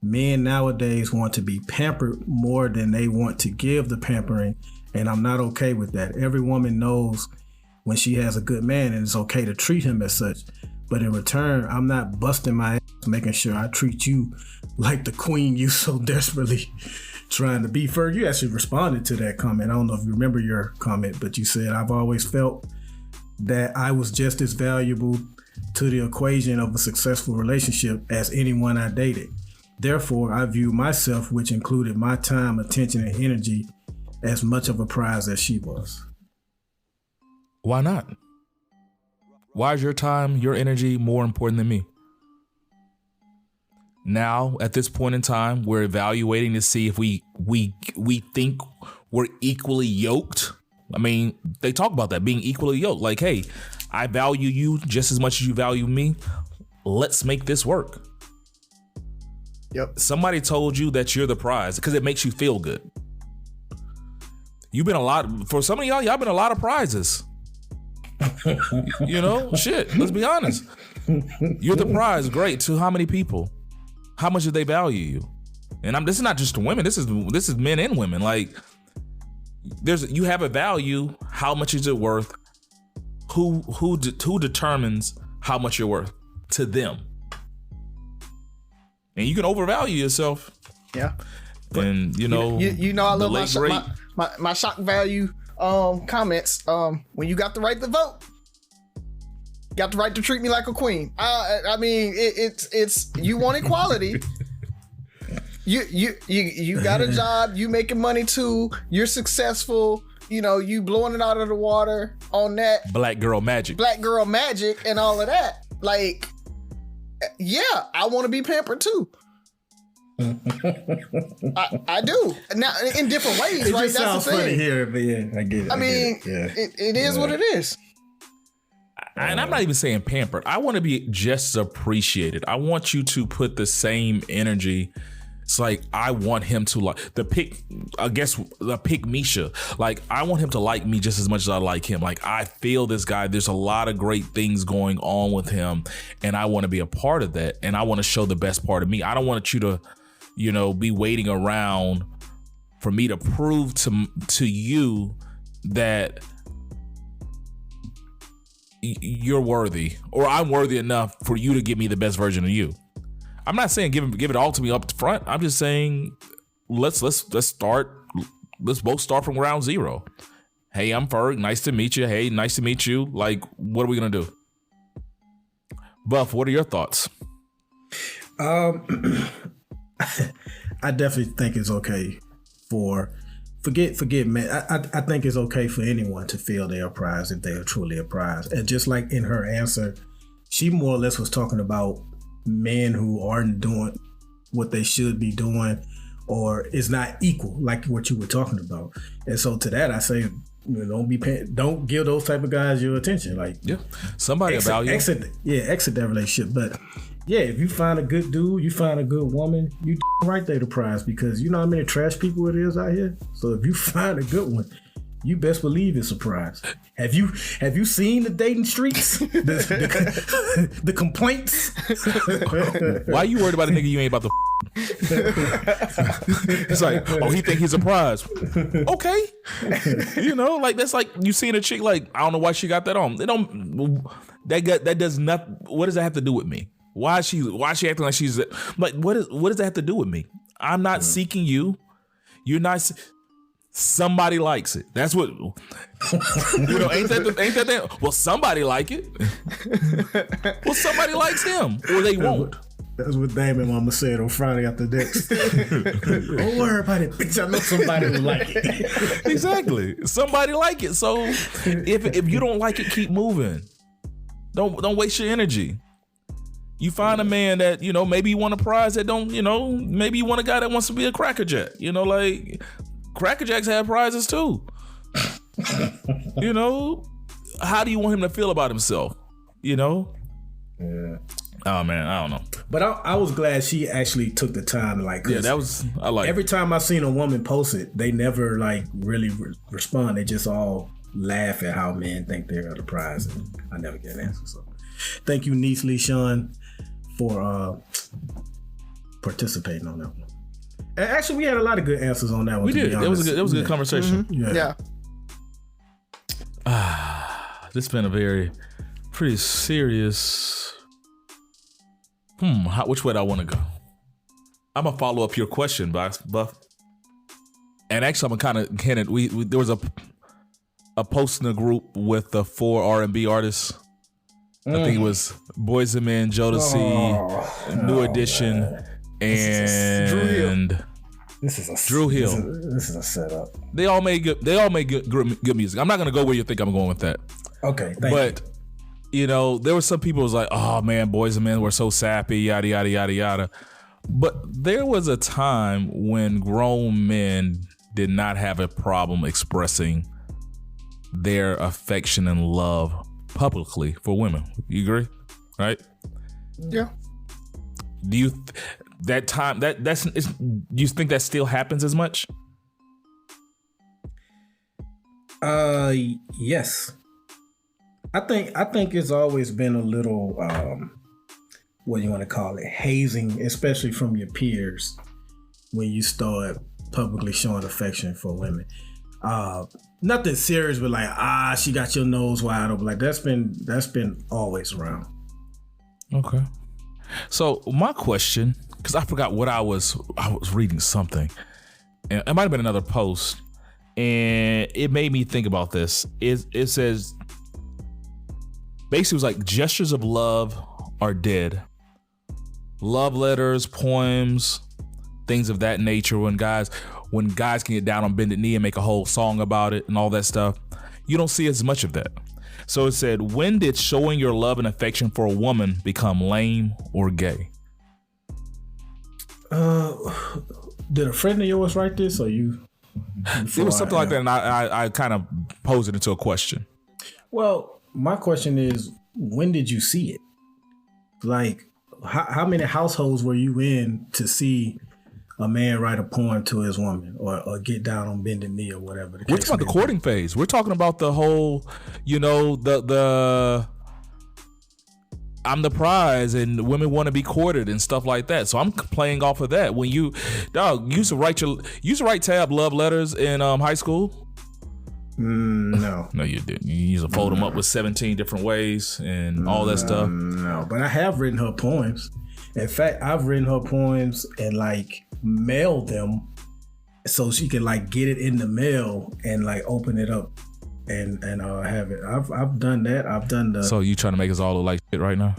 Men nowadays want to be pampered more than they want to give the pampering, and I'm not okay with that. Every woman knows when she has a good man, and it's okay to treat him as such. But in return, I'm not busting my ass making sure I treat you like the queen you so desperately trying to be. Ferg, you actually responded to that comment. I don't know if you remember your comment, but you said, I've always felt that I was just as valuable to the equation of a successful relationship as anyone I dated. Therefore, I view myself, which included my time, attention, and energy, as much of a prize as she was. Why not? Why is your time, your energy more important than me? Now, at this point in time, we're evaluating to see if we think we're equally yoked I mean, they talk about that, being equally yoked. Like, hey, I value you just as much as you value me. Let's make this work. Yep. Somebody told you that you're the prize because it makes you feel good. You've been for some of y'all been a lot of prizes. You know, shit, let's be honest. You're the prize, great. To how many people? How much do they value you? And this is not just women, this is men and women. Like, you have a value, how much is it worth? Who determines how much you're worth to them? And you can overvalue yourself. Yeah. And you know I love my shock value comments. When you got the right to vote, got the right to treat me like a queen. I mean, it's you want equality. You got a job, you making money too, you're successful, you know, you blowing it out of the water on that black girl magic and all of that. Like, yeah, I want to be pampered too. I do. Now, in different ways, it right? Just That's sounds the thing. funny here, but yeah, I get it. I mean, it is what it is. And I'm not even saying pampered. I want to be just appreciated. I want you to put the same energy. It's like, I want him to like the pick Misha. Like, I want him to like me just as much as I like him. Like, I feel this guy. There's a lot of great things going on with him, and I want to be a part of that. And I want to show the best part of me. I don't want you to, you know, be waiting around for me to prove to you that you're worthy, or I'm worthy enough for you to give me the best version of you. I'm not saying give it all to me up front. I'm just saying let's both start from ground zero. Hey, I'm Ferg. Nice to meet you. Hey, nice to meet you. Like, what are we gonna do? Buff, what are your thoughts? I definitely think it's okay forget man. I think it's okay for anyone to feel they're a prize if they are truly a prize. And just like in her answer, she more or less was talking about men who aren't doing what they should be doing, or is not equal, like what you were talking about. And so to that, I say, you know, don't give those type of guys your attention. Like, yeah, somebody value. Exit that relationship. But yeah, if you find a good dude, you find a good woman, you right there the prize, because you know how many trash people it is out here. So if you find a good one, you best believe it's a prize. Have you seen the dating streets? the complaints? Why are you worried about a nigga you ain't about to It's like, oh, he think he's a prize. Okay. You know, like, that's like you seeing a chick, like, I don't know why she got that on. That does not, what does that have to do with me? Why is she acting like she's like, what does that have to do with me? I'm not seeking you. You're not. Somebody likes it. That's what, you know. Ain't that? Well, somebody like it. Well, somebody likes him, or they won't. That's what Damon Mama said on Friday after Dex. Don't worry about it, bitch. I know somebody will like it. Exactly. Somebody like it. So if you don't like it, keep moving. Don't waste your energy. You find a man that, you know, maybe you want a prize that don't, you know, maybe you want a guy that wants to be a crackerjack. You know, like, crackerjacks have prizes too. You know, how do you want him to feel about himself? You know? Yeah. Oh man, I don't know. But I was glad she actually took the time to, like, yeah, that was, I like every time I seen a woman post it, they never like really respond. They just all laugh at how men think they're the prize, and I never get an answer. So thank you, Niece Lee Sean, for participating on that one. And actually, we had a lot of good answers on that one. We did. It was a good conversation. Mm-hmm. Yeah. This has been a pretty serious. Which way do I want to go? I'm gonna follow up your question, Buff. And actually, I'm gonna kind of we there was a post in the group with the 4 R&B artists. I think it was Boyz II Men, Jodeci, New Edition, and Drew Hill. This is a setup. They all made good music. I'm not gonna go where you think I'm going with that. Okay, thank you know, there were some people who was like, oh man, Boyz II Men were so sappy, yada yada yada yada. But there was a time when grown men did not have a problem expressing their affection and love publicly for women. You agree? Right? Yeah. Do you do you think that still happens as much? Yes. I think it's always been a little what do you want to call it, hazing, especially from your peers when you start publicly showing affection for women. Nothing serious, but like, she got your nose wide open. Like that's been always around. Okay. So my question, because I forgot what I was reading something, and it might have been another post, and it made me think about this. It says basically it was like gestures of love are dead. Love letters, poems, things of that nature. When guys can get down on bended knee and make a whole song about it and all that stuff, you don't see as much of that. So it said, when did showing your love and affection for a woman become lame or gay? Did a friend of yours write this, or you? It was something like that, and I kind of posed it into a question. Well, my question is, when did you see it? Like, how many households were you in to see a man write a poem to his woman or get down on bended knee or whatever? We're talking about the courting phase. We're talking about the whole, the I'm the prize and women want to be courted and stuff like that. So I'm playing off of that. When you used to write tab love letters in high school. No. No, you didn't. You used to fold them up with 17 different ways and all that stuff. No, but I have written her poems. In fact, I've written her poems and like mailed them so she can like get it in the mail and like open it up and have it. I've done that. I've done the. So you trying to make us all look like shit right now?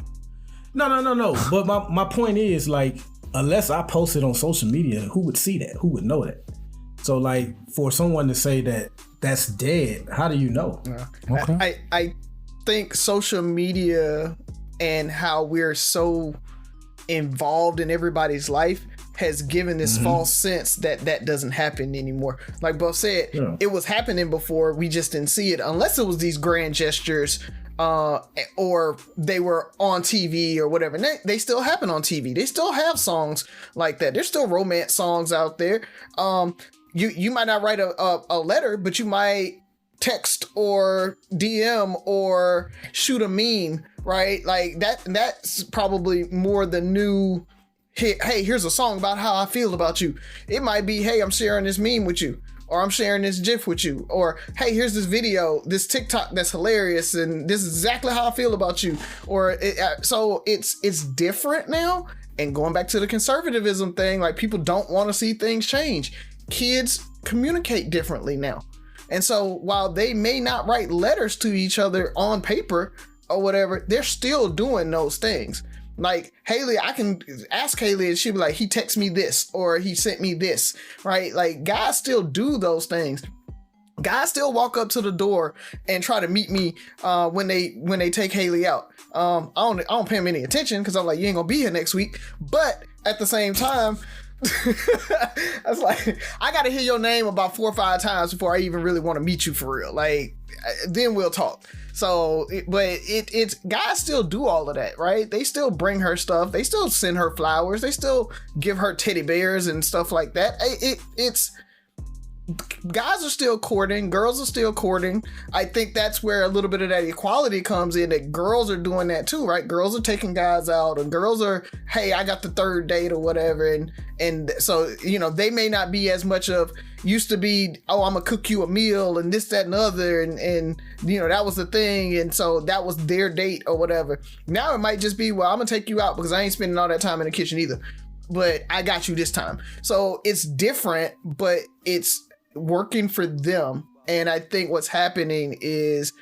No. But my point is, like, unless I post it on social media, who would see that? Who would know that? So like, for someone to say that that's dead, how do you know? Okay. I think social media and how we're so involved in everybody's life has given this false sense that doesn't happen anymore. Like Buff said, it was happening before, we just didn't see it, unless it was these grand gestures or they were on TV or whatever. And they still happen on TV. They still have songs like that. There's still romance songs out there. You might not write a letter, but you might text or DM or shoot a meme, right? Like that's probably more the new, hey, here's a song about how I feel about you. It might be, hey, I'm sharing this meme with you, or I'm sharing this GIF with you, or hey, here's this video, this TikTok that's hilarious, and this is exactly how I feel about you. Or so it's different now. And going back to the conservatism thing, like, people don't want to see things change. Kids communicate differently now. And so while they may not write letters to each other on paper or whatever, they're still doing those things. Like Haley, I can ask Haley and she'll be like, he texted me this, or he sent me this, right? Like, guys still do those things. Guys still walk up to the door and try to meet me when they take Haley out. I don't pay him any attention because I'm like, you ain't gonna be here next week. But at the same time, I was like, I gotta hear your name about 4 or 5 times before I even really want to meet you for real. Like, then we'll talk. So, it's guys still do all of that, right? They still bring her stuff. They still send her flowers. They still give her teddy bears and stuff like that. It's guys are still courting, girls are still courting. I think that's where a little bit of that equality comes in, that girls are doing that too, right? Girls are taking guys out, and girls are, hey, I got the third date or whatever. And so, they may not be as much of, used to be, oh, I'm gonna cook you a meal and this, that, and the other. And that was the thing. And so that was their date or whatever. Now it might just be, well, I'm gonna take you out because I ain't spending all that time in the kitchen either, but I got you this time. So it's different, but it's working for them. And I think what's happening is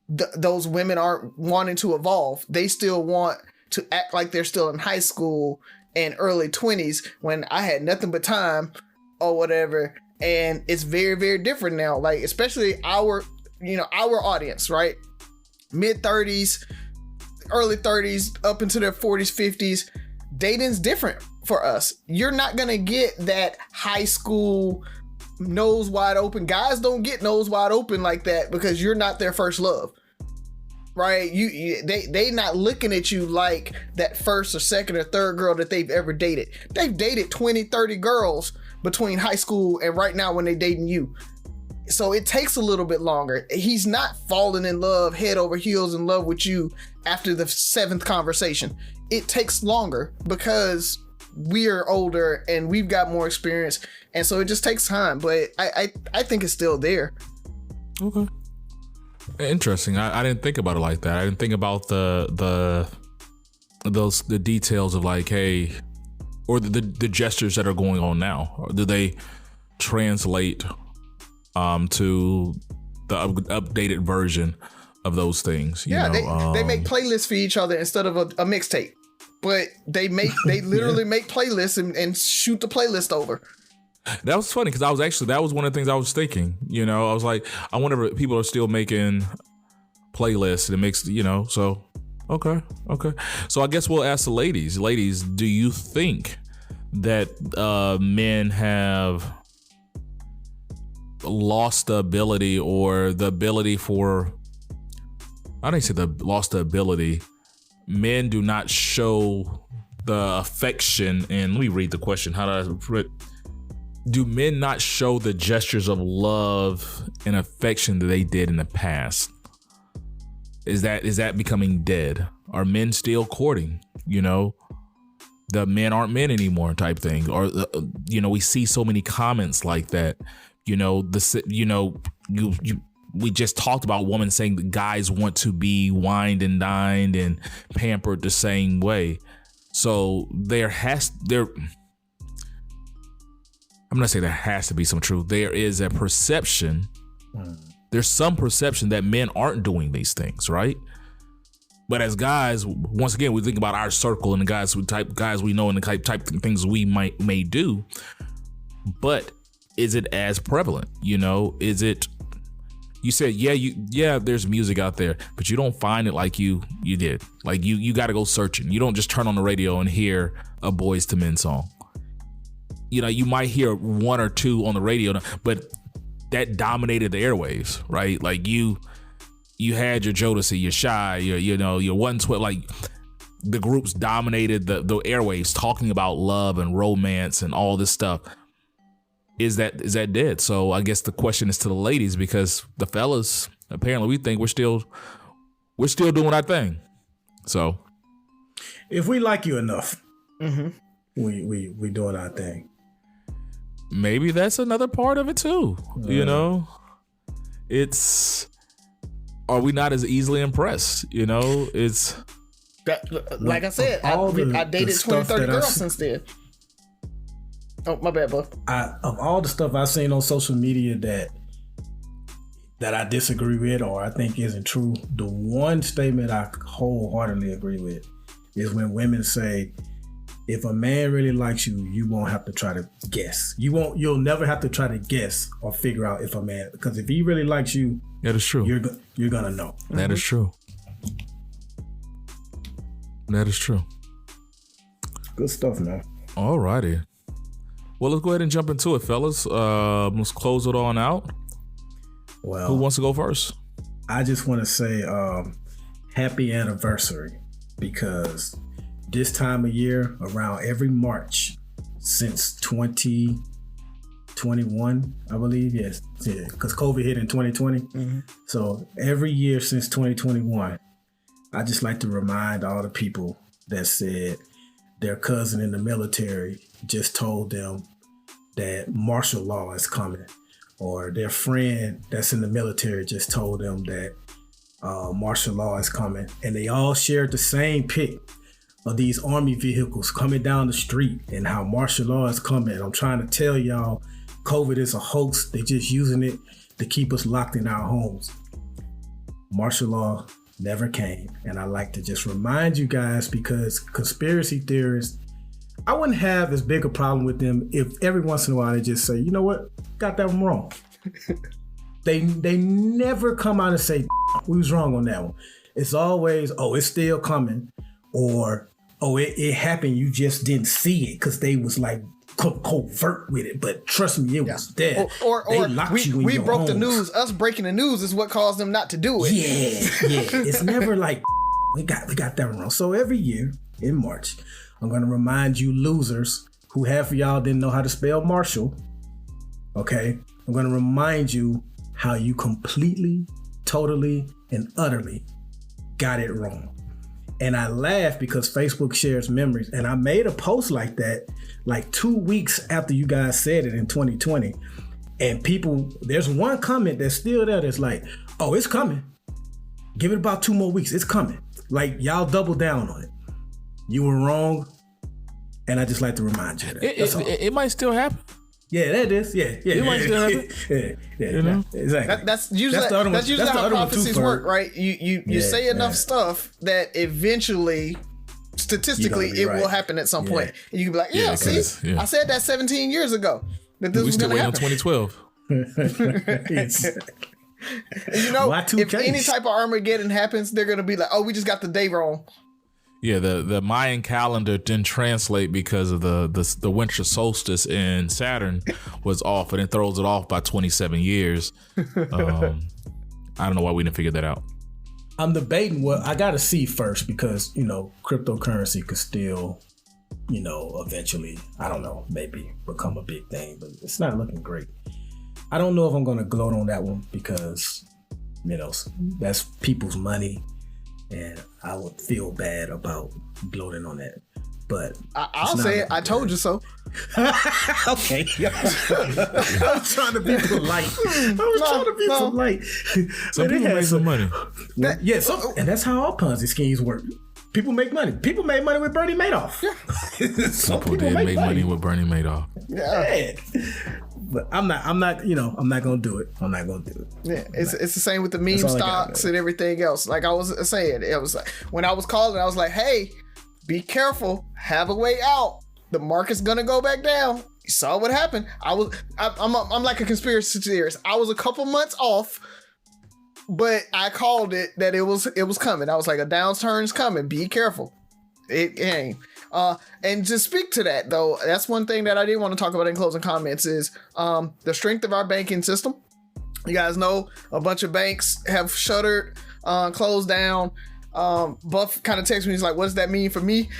those women aren't wanting to evolve. They still want to act like they're still in high school and early 20s when I had nothing but time or whatever. And it's very, very different now. Like, especially our audience, right? Mid 30s, early 30s, up into their 40s, 50s. Dating's different for us. You're not going to get that high school nose wide open. Guys don't get nose wide open like that because you're not their first love. Right? They not looking at you like that first or second or third girl that they've ever dated. They've dated 20, 30 girls between high school and right now when they dating you. So it takes a little bit longer. He's not falling in love, head over heels in love with you after the 7th conversation. It takes longer because we are older and we've got more experience. And so it just takes time. But I think it's still there. Okay. Interesting. I didn't think about it like that. I didn't think about the details of like, hey, or the gestures that are going on now. Or do they translate to the updated version of those things? You know? They make playlists for each other instead of a mixtape. But they literally make playlists and shoot the playlist over. That was funny because that was one of the things I was thinking. You know, I was like, I wonder if people are still making playlists and it makes, you know, so okay. So I guess we'll ask the ladies. Ladies, do you think that men have lost the ability or the ability for, I didn't say lost the ability. Men do not show the affection, and let me read the question. Do men not show the gestures of love and affection that they did in the past? Is that becoming dead? Are men still courting? You know, the men aren't men anymore type thing. Or, you know, we see so many comments like that. You know, we just talked about women saying that guys want to be wined and dined and pampered the same way. So I'm going to say there has to be some truth. There is a perception. There's some perception that men aren't doing these things, right? But as guys, once again, we think about our circle and the guys we know and the type of things we may do. But is it as prevalent? You know, is it? You said, there's music out there, but you don't find it like you did. Like you got to go searching. You don't just turn on the radio and hear a Boyz II Men song. You know, you might hear one or two on the radio, but that dominated the airwaves, right? Like you had your Jodeci, your Shy, your 112, like the groups dominated the airwaves talking about love and romance and all this stuff. Is that dead? So I guess the question is to the ladies, because the fellas, apparently we think we're still doing our thing. So if we like you enough, we doing our thing. Maybe that's another part of it too. You know, are we not as easily impressed? You know, it's that, like I said, I dated 20, 30 girls since then. Oh, my bad, bud. Of all the stuff I've seen on social media that I disagree with or I think isn't true, the one statement I wholeheartedly agree with is when women say, if a man really likes you, you won't have to try to guess. You'll never have to try to guess or figure out if a man, because if he really likes you, that is true. You're gonna know. That is true. That is true. Good stuff, man. All righty. Well, let's go ahead and jump into it, fellas. Let's close it on out. Well, who wants to go first? I just want to say happy anniversary, because this time of year, around every March since 2021, I believe, yes, because COVID hit in 2020. Mm-hmm. So every year since 2021, I just like to remind all the people that said their cousin in the military just told them that martial law is coming, or their friend that's in the military just told them that martial law is coming, and they all shared the same pic of these army vehicles coming down the street and how martial law is coming. I'm trying to tell y'all, COVID is a hoax. They're just using it to keep us locked in our homes. Martial law never came. And I like to just remind you guys, because conspiracy theorists, I wouldn't have as big a problem with them if every once in a while they just say, you know what, got that one wrong. They never come out and say, we was wrong on that one. It's always, oh, it's still coming, or oh, it happened, you just didn't see it, because they was like covert with it, but trust me, it was there. Or they locked you in we your broke the homes. news. Us breaking the news is what caused them not to do it. Yeah. It's never like we got that wrong. So every year in March, I'm gonna remind you losers who half of y'all didn't know how to spell Marshall. Okay, I'm gonna remind you how you completely, totally, and utterly got it wrong. And I laugh because Facebook shares memories. And I made a post like that like 2 weeks after you guys said it in 2020. And people, there's one comment that's still there that's like, oh, it's coming. Give it about 2 more weeks. It's coming. Like, y'all double down on it. You were wrong. And I just like to remind you of that. It might still happen. Yeah, that is. Yeah. It might still happen. Yeah, You know? exactly. That's usually the other one. that's usually That's the how other one too, prophecies Ferg. work, right? You say enough stuff that eventually, statistically, You're gonna be it right. will happen at some Yeah. point, and you can be like, "Yeah, see, 'cause, yeah. I said that 17 years ago that this We was still going to waiting on happen." 2012. And you know, if Y2Ks. any type of Armageddon happens, they're going to be like, "Oh, we just got the day wrong." Yeah, the Mayan calendar didn't translate because of the winter solstice in Saturn was off, and it throws it off by 27 years. I don't know why we didn't figure that out. I'm debating what I gotta see first because, cryptocurrency could still, eventually, I don't know, maybe become a big thing, but it's not looking great. I don't know if I'm gonna gloat on that one because, that's people's money and I would feel bad about gloating on that. But I'll say it. I told you so. okay. I was trying to be polite. polite. Some people made some money. And that's how all Ponzi schemes work. People make money. People made money with Bernie Madoff. Some people did make money with Bernie Madoff. Yeah. But I'm not gonna do it. I'm not gonna do it. Yeah, it's the same with the meme all I got, stocks man. and everything else. Like I was saying, it was like when I was calling, I was like, "Hey, be careful. Have a way out. The market's gonna go back down." You saw what happened. I'm like a conspiracy theorist. I was a couple months off, but I called it that it was coming. I was like, a downturn's coming. Be careful. It came. And to speak to that though, that's one thing that I did want to talk about in closing comments is the strength of our banking system. You guys know a bunch of banks have shuttered, closed down. Buff kind of texted me, he's like, "What does that mean for me?"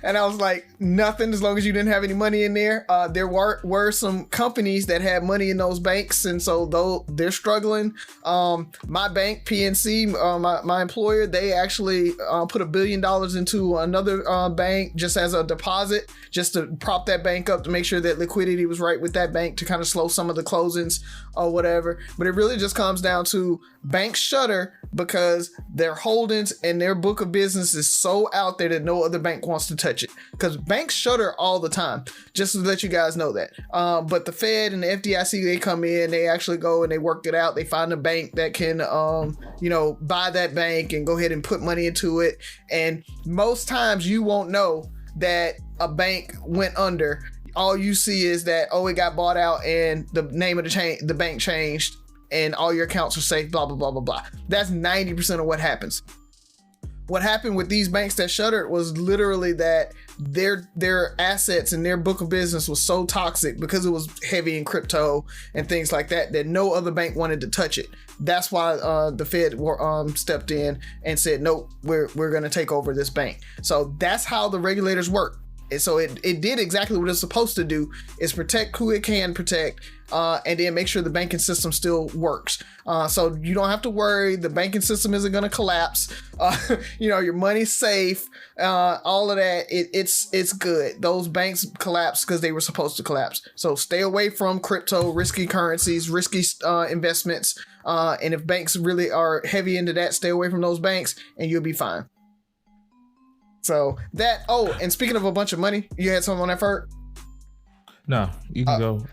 And I was like, "Nothing, as long as you didn't have any money in there." There were some companies that had money in those banks, and so though they're struggling. My bank, PNC, my employer, they actually put $1 billion into another bank just as a deposit, just to prop that bank up to make sure that liquidity was right with that bank to kind of slow some of the closings or whatever. But it really just comes down to banks shutter because their holdings and their book of business is so out there that no other bank wants to touch it, because banks shutter all the time, just to let you guys know that. But the Fed and the FDIC, they come in, they actually go and they work it out. They find a bank that can buy that bank and go ahead and put money into it. And most times you won't know that a bank went under. All you see is that, oh, it got bought out and the name of the bank changed and all your accounts are safe, blah, blah, blah, blah, blah. That's 90% of what happens. What happened with these banks that shuttered was literally that their assets and their book of business was so toxic because it was heavy in crypto and things like that no other bank wanted to touch it. That's why the Fed stepped in and said, nope, we're going to take over this bank. So that's how the regulators work. And so it did exactly what it's supposed to do, is protect who it can protect, and then make sure the banking system still works. So you don't have to worry. The banking system isn't going to collapse. Your money's safe. All of that. It's good. Those banks collapsed because they were supposed to collapse. So stay away from crypto, risky currencies, risky investments. And if banks really are heavy into that, stay away from those banks and you'll be fine. So that, and speaking of a bunch of money, you had something on that, Ferg? No, you can go.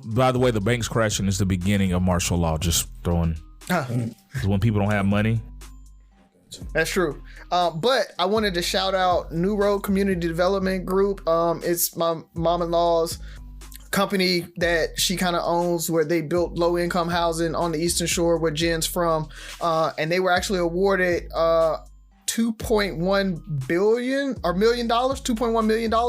By the way, the banks crashing is the beginning of martial law. Just throwing. 'Cause when people don't have money. That's true. But I wanted to shout out New Road Community Development Group. It's my mom-in-law's company that she kind of owns, where they built low-income housing on the Eastern Shore where Jen's from. And they were actually awarded $2.1 million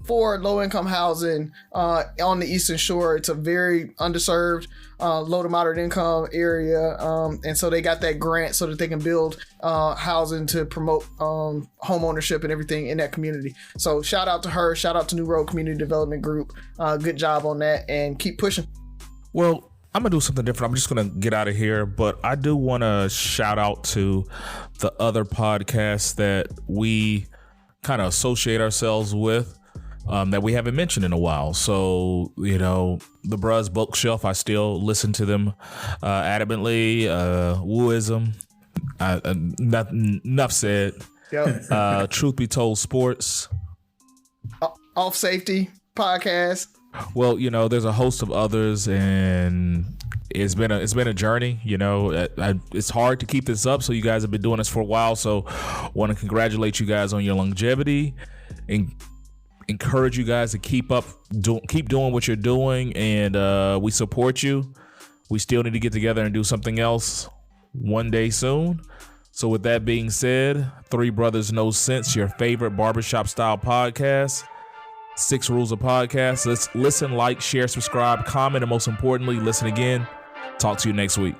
for low-income housing on the Eastern Shore. It's a very underserved, low to moderate income area, and so they got that grant so that they can build housing to promote home ownership and everything in that community. So shout out to her, shout out to New Road Community Development Group. Good job on that, and keep pushing. Well, I'm gonna do something different. I'm just gonna get out of here, but I do want to shout out to the other podcasts that we kind of associate ourselves with, that we haven't mentioned in a while. So, you know, the Bruh's Bookshelf, I still listen to them adamantly. Wooism, enough said. Yep. Truth Be Told Sports. Off Safety podcast. Well, you know, there's a host of others, and it's been a journey. You know, it's hard to keep this up. So you guys have been doing this for a while. So want to congratulate you guys on your longevity and encourage you guys to keep doing what you're doing. And we support you. We still need to get together and do something else one day soon. So with that being said, Three Brothers No Sense, your favorite barbershop style podcast. 6 rules of podcast. Let's listen, like, share, subscribe, comment, and most importantly, listen again. Talk to you next week.